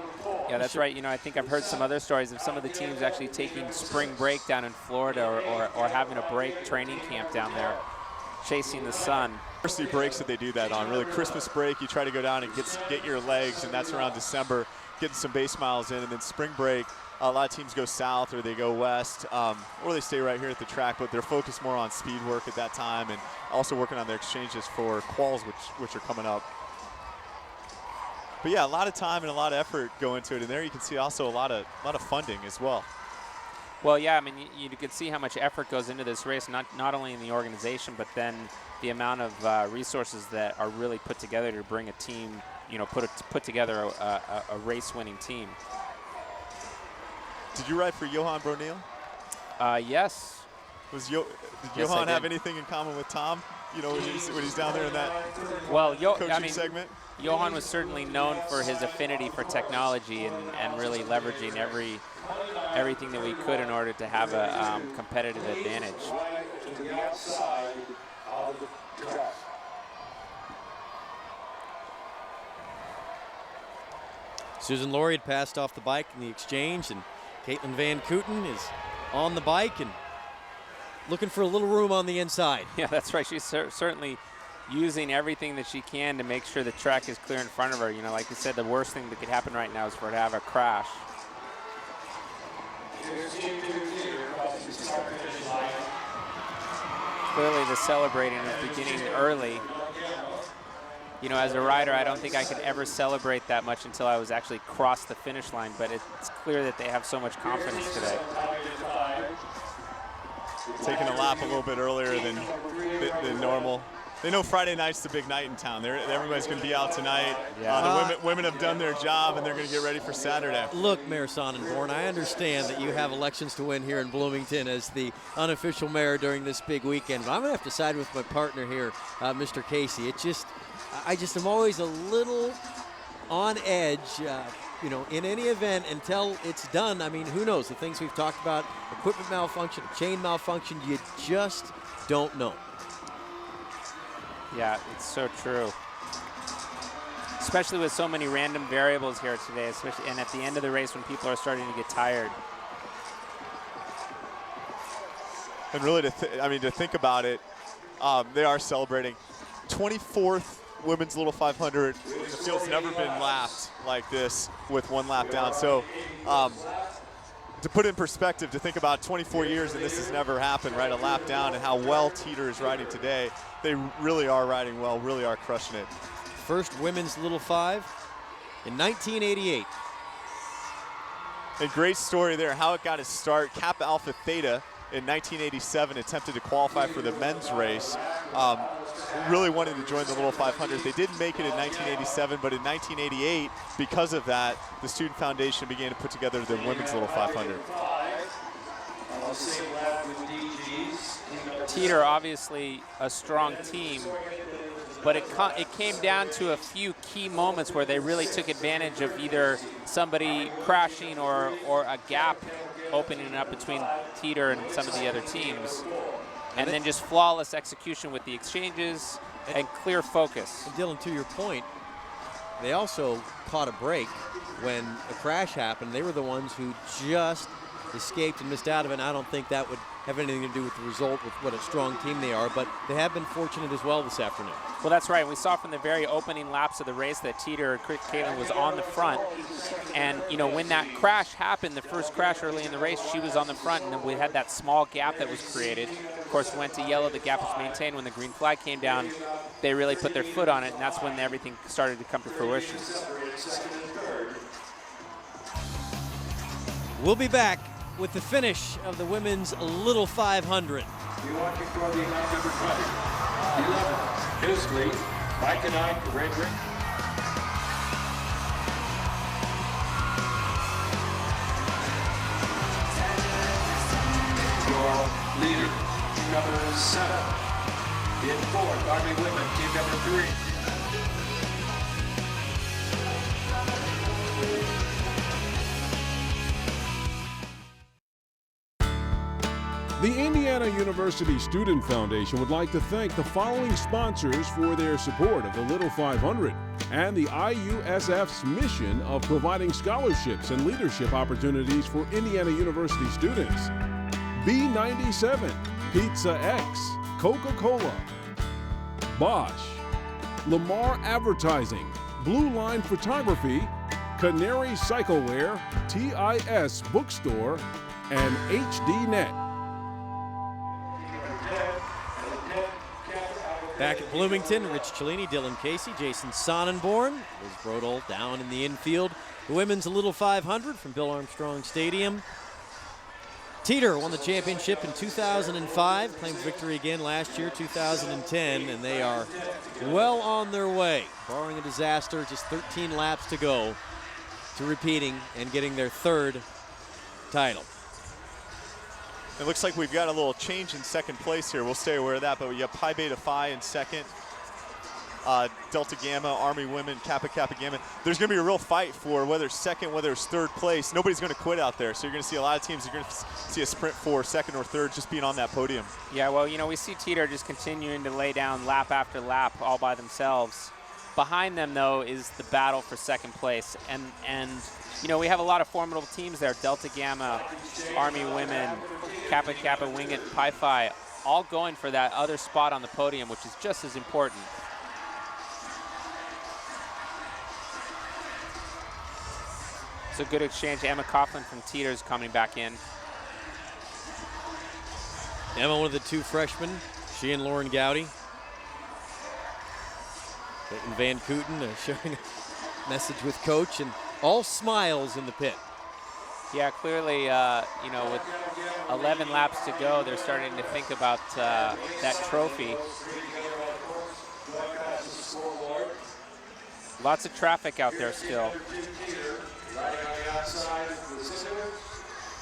Yeah, that's right. I think I've heard some other stories of some of the teams actually taking spring break down in Florida or having a break training camp down there, chasing the sun. University breaks that they do that on. Really, Christmas break, you try to go down and get your legs, and that's around December, getting some base miles in, and then spring break, a lot of teams go south or they go west, or they stay right here at the track, but they're focused more on speed work at that time and also working on their exchanges for quals, which are coming up. But yeah, a lot of time and a lot of effort go into it, and there you can see also a lot of funding as well. Well, yeah, I mean, you can see how much effort goes into this race, not only in the organization, but then the amount of resources that are really put together to bring a team, put together a race-winning team. Did you ride for Johan Broneel? Yes. Did Johan have anything in common with Tom? When he's down there in that coaching segment? Johan was certainly known for his affinity for technology and really leveraging everything that we could in order to have a competitive advantage. Susan Laurie had passed off the bike in the exchange, and Caitlin Van Kooten is on the bike and looking for a little room on the inside. Yeah, that's right. She's certainly using everything that she can to make sure the track is clear in front of her. Like you said, the worst thing that could happen right now is for her to have a crash. Clearly the celebrating is beginning early. As a rider, I don't think I could ever celebrate that much until I was actually crossed the finish line, but it's clear that they have so much confidence today. Taking a lap a little bit earlier than normal. They know Friday night's the big night in town. Everybody's going to be out tonight. Yeah. The women have done their job, and they're going to get ready for Saturday. Look, Mayor Sonnenborn, I understand that you have elections to win here in Bloomington as the unofficial mayor during this big weekend, but I'm going to have to side with my partner here, Mr. Casey. I just am always a little on edge, in any event until it's done. I mean, who knows? The things we've talked about, equipment malfunction, chain malfunction, you just don't know. Yeah, it's so true. Especially with so many random variables here today, and at the end of the race when people are starting to get tired. And really, to think about it, they are celebrating 24th women's Little 500. The field's never been lapped like this with one lap down. So to put in perspective, to think about 24 years and this has never happened, right? A lap down, and how well Teter is riding today. They really are riding well, really are crushing it. First women's Little 5 in 1988. A great story there, how it got its start. Kappa Alpha Theta in 1987 attempted to qualify for the men's race. Really wanted to join the Little 500. They didn't make it in 1987, but in 1988, because of that, the Student Foundation began to put together the women's Little 500. Teter, obviously a strong team, but it came down to a few key moments where they really took advantage of either somebody crashing or a gap opening up between Teter and some of the other teams. And then just flawless execution with the exchanges and clear focus. And Dylan, to your point, they also caught a break when a crash happened. They were the ones who just escaped and missed out of it. And I don't think that would have anything to do with the result, with what a strong team they are, but they have been fortunate as well this afternoon. Well, that's right. We saw from the very opening laps of the race that Teter, Caitlin, was on the front. And, when that crash happened, the first crash early in the race, she was on the front, and then we had that small gap that was created. Of course, went to yellow. The gap was maintained. When the green flag came down, they really put their foot on it, and that's when everything started to come to fruition. We'll be back with the finish of the women's Little 500. You're watching for the event number 20. 11, Bisley, Mike and 9, Frederick. Your leader, team number 7. In 4th, Army Women, team number 3. The Indiana University Student Foundation would like to thank the following sponsors for their support of the Little 500 and the IUSF's mission of providing scholarships and leadership opportunities for Indiana University students. B97, Pizza X, Coca-Cola, Bosch, Lamar Advertising, Blue Line Photography, Canary Cycleware, TIS Bookstore, and HDNet. Back at Bloomington, Rich Cellini, Dylan Casey, Jason Sonnenborn, Liz Brodel down in the infield. The women's Little 500 from Bill Armstrong Stadium. Teter won the championship in 2005, claimed victory again last year, 2010, and they are well on their way. Barring a disaster, just 13 laps to go to repeating and getting their third title. It looks like we've got a little change in second place here. We'll stay aware of that, but we have Pi Beta Phi in second. Delta Gamma, Army Women, Kappa Gamma. There's going to be a real fight for whether it's second, whether it's third place. Nobody's going to quit out there. So you're going to see a lot of teams, you're going to see a sprint for second or third just being on that podium. Yeah, well, you know, we see Teter just continuing to lay down lap after lap all by themselves. Behind them, though, is the battle for second place. And you know, we have a lot of formidable teams there. Delta Gamma, Army Women, Kappa Wing It, Pi Phi, all going for that other spot on the podium, which is just as important. It's a good exchange. Emma Coughlin from Teter is coming back in. Emma, one of the two freshmen. She and Lauren Gowdy. Clayton Van Kooten sharing a message with Coach, and all smiles in the pit. Yeah, clearly, you know, with 11 laps to go, they're starting to think about that trophy. Lots of traffic out there still.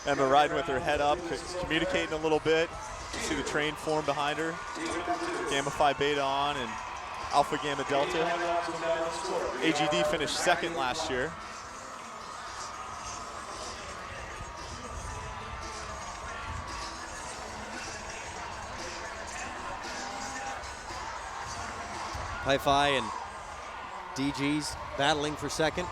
Emma riding with her head up, communicating a little bit. You see the train form behind her. Gamma Phi Beta on and Alpha Gamma Delta. AGD finished second last year. Pi Phi and DG's battling for second.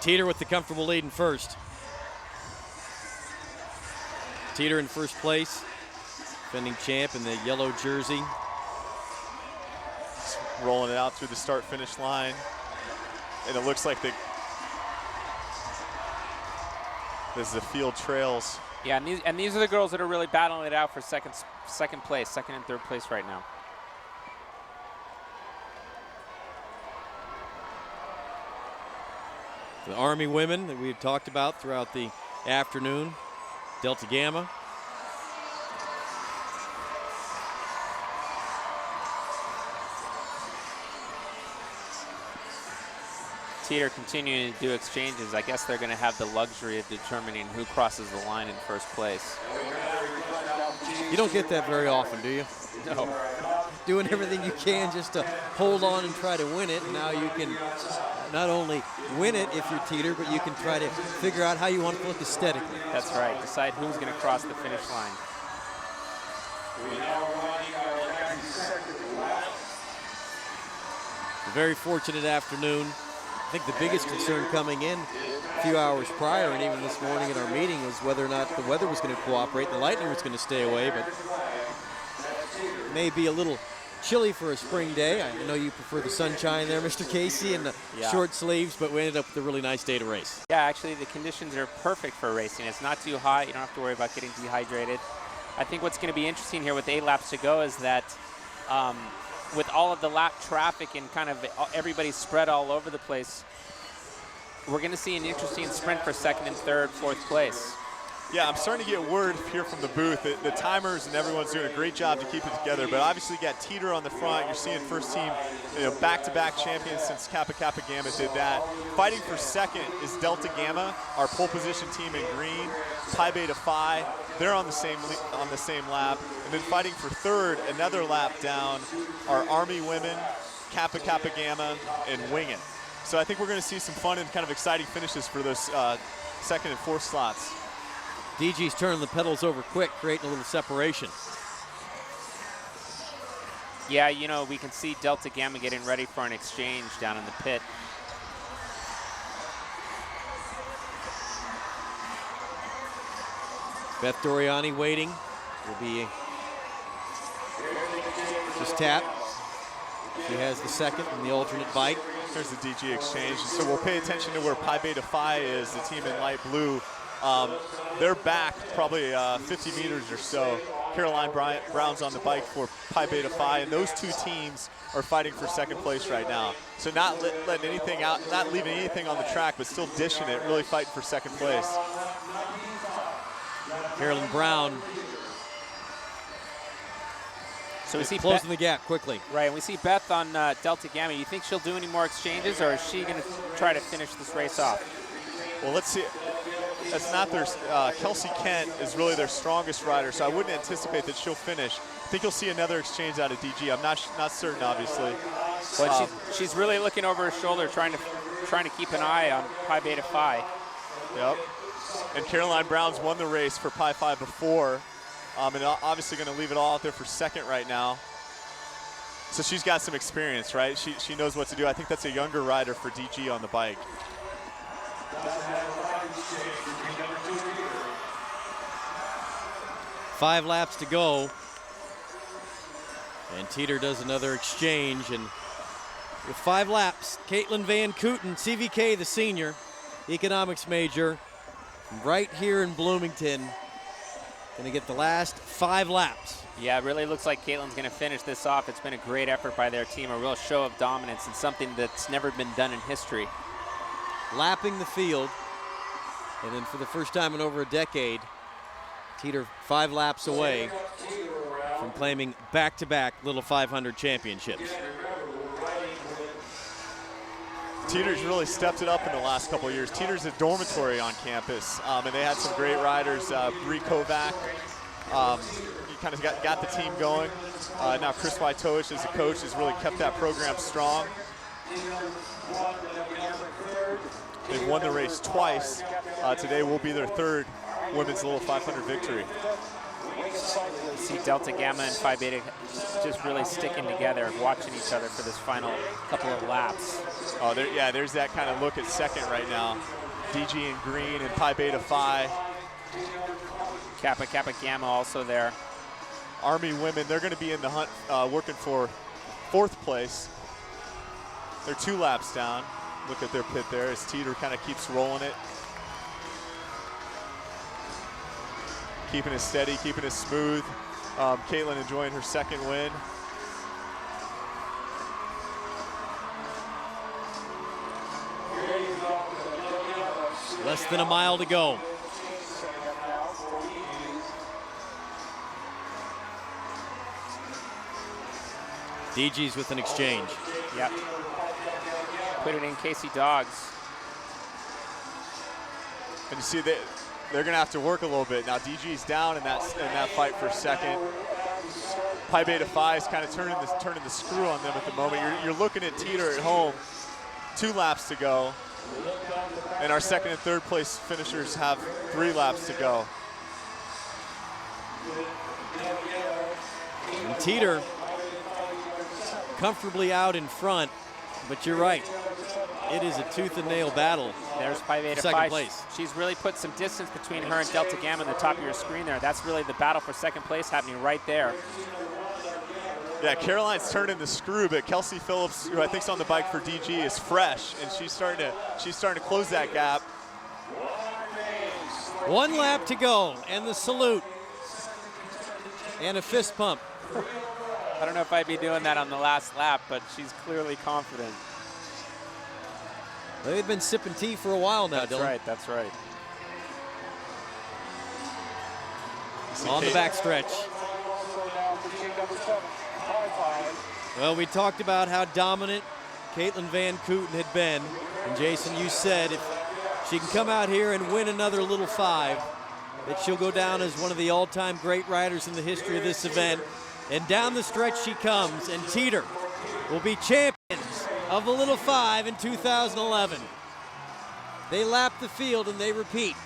Teter with the comfortable lead in first. Teter in first place, defending champ in the yellow jersey. Just rolling it out through the start-finish line. And it looks like this is the field trails. Yeah, and these are the girls that are really battling it out for second place, second and third place right now. The Army women that we had talked about throughout the afternoon. Delta Gamma. Teter continuing to do exchanges. I guess they're going to have the luxury of determining who crosses the line in first place. You don't get that very often, do you? No. Doing everything you can just to hold on and try to win it. Now you can not only win it if you're Teter, but you can try to figure out how you want to look aesthetically. That's right. Decide who's going to cross the finish line. A very fortunate afternoon. I think the biggest concern coming in a few hours prior and even this morning in our meeting was whether or not the weather was going to cooperate. The lightning was going to stay away, but it may be a little chilly for a spring day. I know you prefer the sunshine there, Mr. Casey, and the short sleeves, but we ended up with a really nice day to race. Yeah, actually the conditions are perfect for racing. It's not too hot. You don't have to worry about getting dehydrated. I think what's going to be interesting here with 8 laps to go is that with all of the lap traffic and kind of everybody spread all over the place, we're going to see an interesting sprint for second and third, fourth place. Yeah, I'm starting to get word here from the booth that the timers and everyone's doing a great job to keep it together. But obviously, you got Teter on the front. You're seeing first team, back-to-back champions since Kappa Gamma did that. Fighting for second is Delta Gamma, our pole position team in green. Pi Beta Phi, they're on the same lap. And then fighting for third, another lap down, are Army Women, Kappa Gamma, and Wing It. So I think we're going to see some fun and kind of exciting finishes for those second and fourth slots. DG's turning the pedals over quick, creating a little separation. Yeah, you know, we can see Delta Gamma getting ready for an exchange down in the pit. Beth Doriani waiting. Will be just tap. She has the second and the alternate bike. There's the DG exchange. So we'll pay attention to where Pi Beta Phi is, the team in light blue. They're back probably 50 meters or so Caroline Brown's on the bike for Pi Beta Phi, and those two teams are fighting for second place right now. So not letting anything out, not leaving anything on the track, but still dishing it, really fighting for second place. Carolyn Brown. So we see closing the gap quickly. Right, and we see Beth on Delta Gamma. You think she'll do any more exchanges, or is she going to try to finish this race off? Well, let's see. That's not their, Kelsey Kent is really their strongest rider, so I wouldn't anticipate that she'll finish. I think you'll see another exchange out of DG. I'm not certain, obviously. But she's really looking over her shoulder, trying to keep an eye on Pi Beta Phi. Yep. And Caroline Brown's won the race for Pi Phi before, and obviously going to leave it all out there for second right now. So she's got some experience, right? She knows what to do. I think that's a younger rider for DG on the bike. 5 laps to go. And Teter does another exchange. And with 5 laps, Caitlin Van Kooten, CVK, the senior, economics major, right here in Bloomington, going to get the last 5 laps. Yeah, it really looks like Caitlin's going to finish this off. It's been a great effort by their team, a real show of dominance, and something that's never been done in history. Lapping the field, and then for the first time in over a decade, Teter 5 laps away from claiming back-to-back Little 500 championships. Teter's really stepped it up in the last couple of years. Teter's a dormitory on campus, and they had some great riders. Bree Kovac, he kind of got the team going. Now Chris Wojtowicz as a coach has really kept that program strong. They've won the race twice. Today will be their 3rd women's Little 500 victory. You see Delta Gamma and Phi Beta just really sticking together, watching each other for this final couple of laps. Oh, yeah, there's that kind of look at second right now. DG in green and Pi Beta Phi. Kappa Gamma also there. Army women, they're going to be in the hunt, working for 4th place. They're 2 laps down. Look at their pit there as Teter kind of keeps rolling it. Keeping it steady, keeping it smooth. Caitlin enjoying her 2nd win. Less than a mile to go. DG's with an exchange. Yep. Put it in Casey Dogs. And you see that they're going to have to work a little bit. Now DG's down in that fight for 2nd. Pi Beta Phi is kind of turning the screw on them at the moment. You're looking at Teter at home, 2 laps to go. And our 2nd and 3rd place finishers have 3 laps to go. And Teter comfortably out in front, but you're right. It is a tooth and nail battle. There's Pi Beta Phi. 2nd place. She's really put some distance between her and Delta Gamma on the top of your screen there. That's really the battle for 2nd place happening right there. Yeah, Caroline's turning the screw, but Kelsey Phillips, who I think's on the bike for DG, is fresh, and she's starting to close that gap. 1 lap to go, and the salute, and a fist pump. I don't know if I'd be doing that on the last lap, but she's clearly confident. They've been sipping tea for a while now, Dylan. That's right. On the backstretch. Well, we talked about how dominant Caitlin Van Kooten had been. And Jason, you said if she can come out here and win another Little 5, that she'll go down as one of the all-time great riders in the history of this event. And down the stretch she comes, and Teter will be champions of the Little 5 in 2011. They lap the field and they repeat.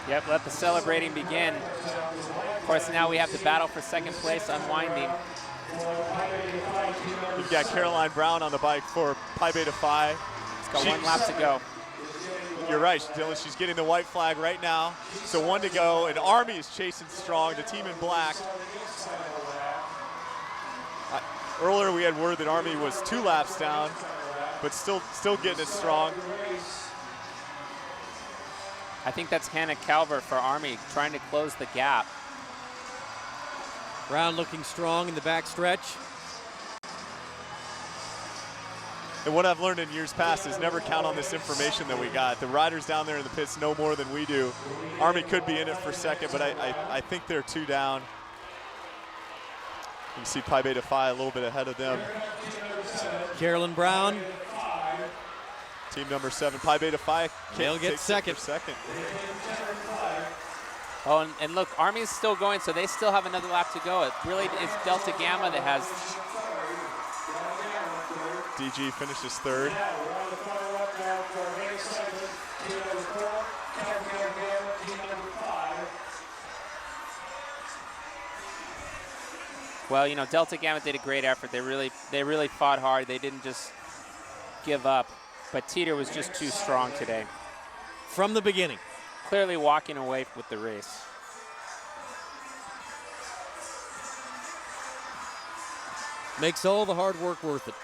Yep, let the celebrating begin. Of course, now we have the battle for 2nd place unwinding. You've got Caroline Brown on the bike for Pi Beta Phi. It's got 1 lap to go. You're right, Dylan. She's getting the white flag right now. So 1 to go, and Army is chasing strong, the team in black. Earlier we had word that Army was 2 laps down, but still getting it strong. I think that's Hannah Calver for Army trying to close the gap. Brown looking strong in the back stretch. And what I've learned in years past is never count on this information that we got. The riders down there in the pits know more than we do. Army could be in it for second, but I think they're 2 down. You can see Pi Beta Phi a little bit ahead of them. Carolyn Brown. Team number 7, Pi Beta Phi. They'll get second. Oh, and look, Army's still going, so they still have another lap to go. It really is Delta Gamma that has. DG finishes 3rd. Well, you know, Delta Gamma did a great effort. They really fought hard. They didn't just give up. But Teter was just too strong today. From the beginning. Clearly walking away with the race. Makes all the hard work worth it.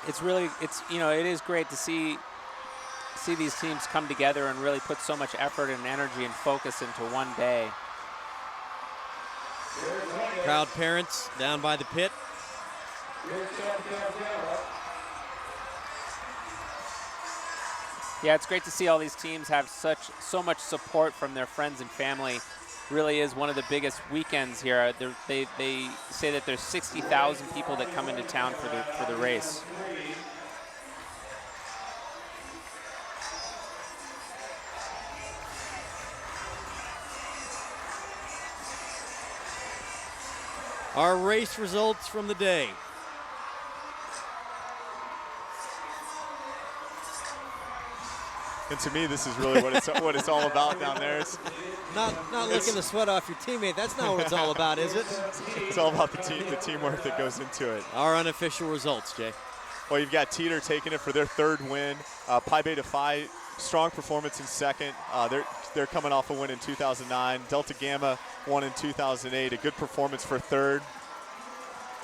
It is great to see these teams come together and really put so much effort and energy and focus into one day. Proud parents down by the pit. Yeah, it's great to see all these teams have so much support from their friends and family. Really is one of the biggest weekends here. They say that there's 60,000 people that come into town for the race. Our race results from the day. And to me, this is really what it's all about down there. It's not licking the sweat off your teammate. That's not what it's all about, is it? It's all about the teamwork that goes into it. Our unofficial results, Jay. Well, you've got Teter taking it for their 3rd win. Pi Beta Phi, strong performance in 2nd. They're coming off a win in 2009. Delta Gamma won in 2008. A good performance for 3rd.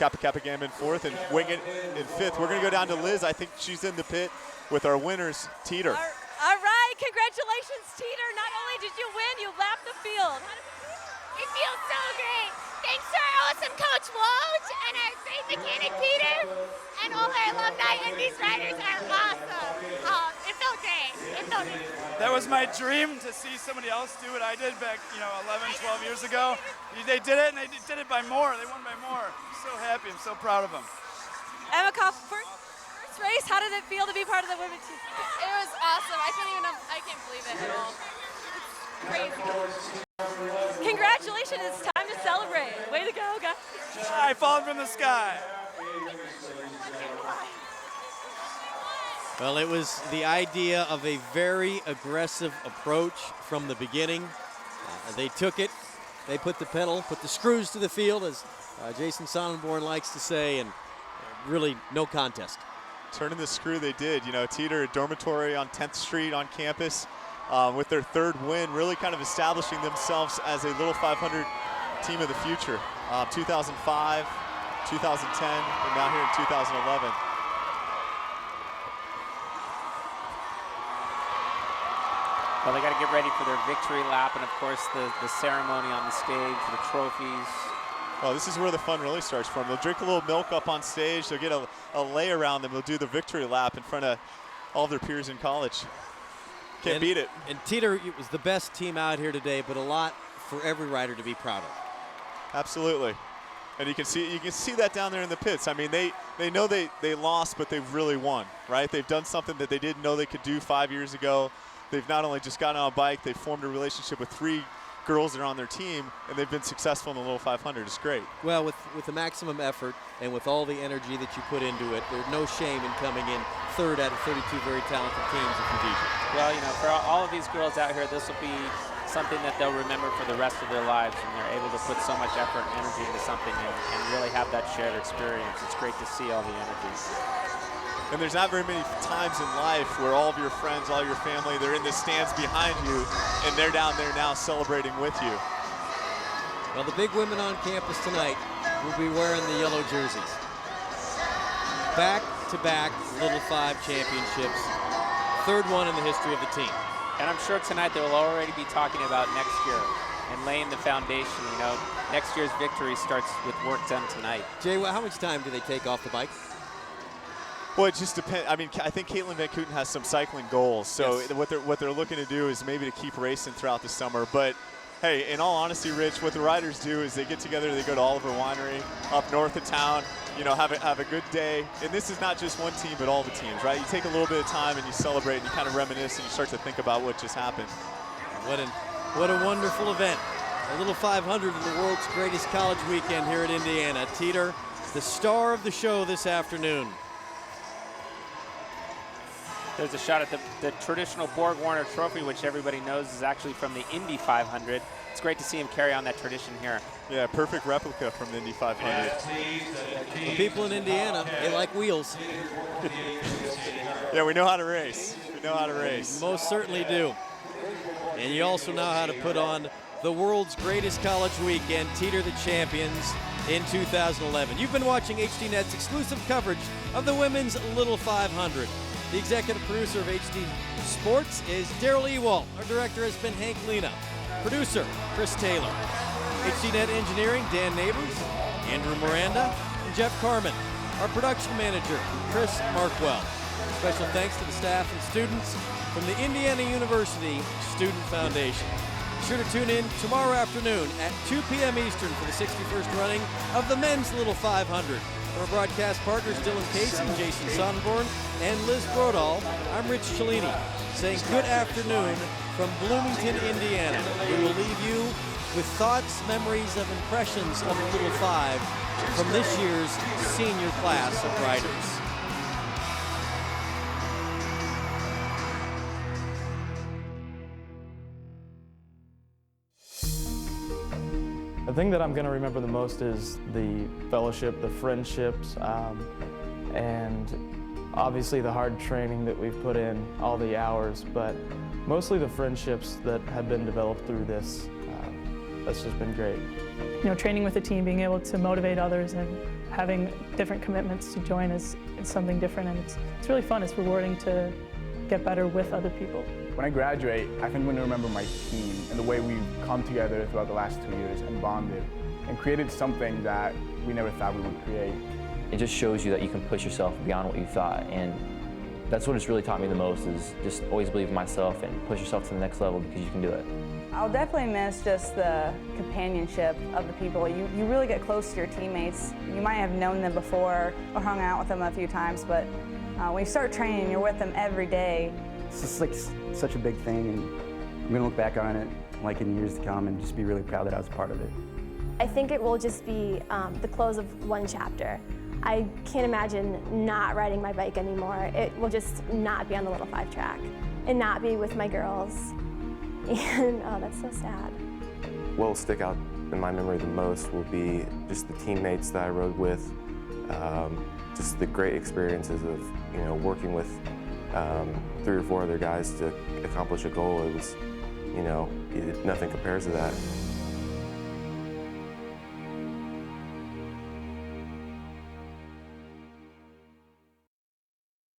Kappa Gamma in 4th, and Wingit in 5th. We're going to go down to Liz. I think she's in the pit with our winners, Teter. All right, congratulations, Teter. Not only did you win, you lapped the field. It feels so great. Thanks to our awesome coach Woj and our great mechanic Peter and all our alumni, and these riders are awesome. It felt great. That was my dream, to see somebody else do what I did back, 11, 12 years ago. They did it, and they did it by more. They won by more. I'm so happy. I'm so proud of them. Emma Koff, first race, how did it feel to be part of the women's team? It was awesome. I can't believe it at all. It's crazy. Congratulations, it's time to celebrate. Way to go, guys. I fallen from the sky. Well, it was the idea of a very aggressive approach from the beginning. They took it. They put the screws to the field, as Jason Sonnenborn likes to say, and really no contest. Turning the screw they did. Teter, a dormitory on 10th Street on campus with their 3rd win, really kind of establishing themselves as a little 500 team of the future. 2005, 2010, and now here in 2011. Well, they got to get ready for their victory lap, and of course the ceremony on the stage, the trophies. Oh, this is where the fun really starts for them. They'll drink a little milk up on stage. They'll get a lay around them. They'll do the victory lap in front of all of their peers in college. Can't beat it. And Teter was the best team out here today, but a lot for every rider to be proud of. Absolutely. And you can see that down there in the pits. I mean, they know they lost, but they've really won, right? They've done something that they didn't know they could do 5 years ago. They've not only just gotten on a bike, they've formed a relationship with 3 girls that are on their team, and they've been successful in the little 500. It's great. Well, with the maximum effort and with all the energy that you put into it, there's no shame in coming in 3rd out of 32 very talented teams if you beat it. Well, for all of these girls out here, this will be something that they'll remember for the rest of their lives, and they're able to put so much effort and energy into something and really have that shared experience. It's great to see all the energy. And there's not very many times in life where all of your friends, all your family, they're in the stands behind you, and they're down there now celebrating with you. Well, the big women on campus tonight will be wearing the yellow jerseys. Back-to-back Little 5 championships. 3rd one in the history of the team. And I'm sure tonight they will already be talking about next year and laying the foundation. You know, next year's victory starts with work done tonight. Jay, how much time do they take off the bike? Well, it just depends. I mean, I think Caitlin Van Kooten has some cycling goals. So yes. what they're looking to do is maybe to keep racing throughout the summer. But hey, in all honesty, Rich, what the riders do is they get together, they go to Oliver Winery up north of town, you know, have a good day. And this is not just one team, but all the teams, right? You take a little bit of time and you celebrate and you kind of reminisce and you start to think about what just happened. What a wonderful event. A little 500 of the world's greatest college weekend here at Indiana. Teter, the star of the show this afternoon. There's a shot at the traditional Borg Warner Trophy, which everybody knows is actually from the Indy 500. It's great to see him carry on that tradition here. Yeah, perfect replica from the Indy 500. The people in Indiana, they like wheels. Yeah, we know how to race. We know how to race. Most certainly do. And you also know how to put on the world's greatest college weekend, Teter the champions in 2011. You've been watching HDNet's exclusive coverage of the women's Little 500. The executive producer of HD Sports is Daryl Ewald. Our director has been Hank Lena. Producer, Chris Taylor. HDNet Engineering, Dan Neighbors, Andrew Miranda, and Jeff Carmen. Our production manager, Chris Markwell. Special thanks to the staff and students from the Indiana University Student Foundation. Be sure to tune in tomorrow afternoon at 2 p.m. Eastern for the 61st running of the men's Little 500. From our broadcast partners, Dylan Casey, Jason Sonnenborn, and Liz Brodall, I'm Rich Cellini, saying good afternoon from Bloomington, Indiana. We will leave you with thoughts, memories, of impressions of the Little Five from this year's senior class of riders. The thing that I'm going to remember the most is the fellowship, the friendships, and obviously the hard training that we've put in, all the hours, but mostly the friendships that have been developed through this. That's just been great. You know, training with the team, being able to motivate others and having different commitments to join is something different, and it's really fun. It's rewarding to get better with other people. When I graduate, I think I'm going to remember my team and the way we've come together throughout the last 2 years and bonded and created something that we never thought we would create. It just shows you that you can push yourself beyond what you thought, and that's what it's really taught me the most, is just always believe in myself and push yourself to the next level because you can do it. I'll definitely miss just the companionship of the people. You really get close to your teammates. You might have known them before or hung out with them a few times, but when you start training, you're with them every day. It's just like such a big thing, and I'm going to look back on it like in years to come and just be really proud that I was a part of it. I think it will just be the close of one chapter. I can't imagine not riding my bike anymore. It will just not be on the Little 5 track and not be with my girls. And oh, that's so sad. What will stick out in my memory the most will be just the teammates that I rode with, just the great experiences of, you know, working with 3 or 4 other guys to accomplish a goal. It was, you know, nothing compares to that.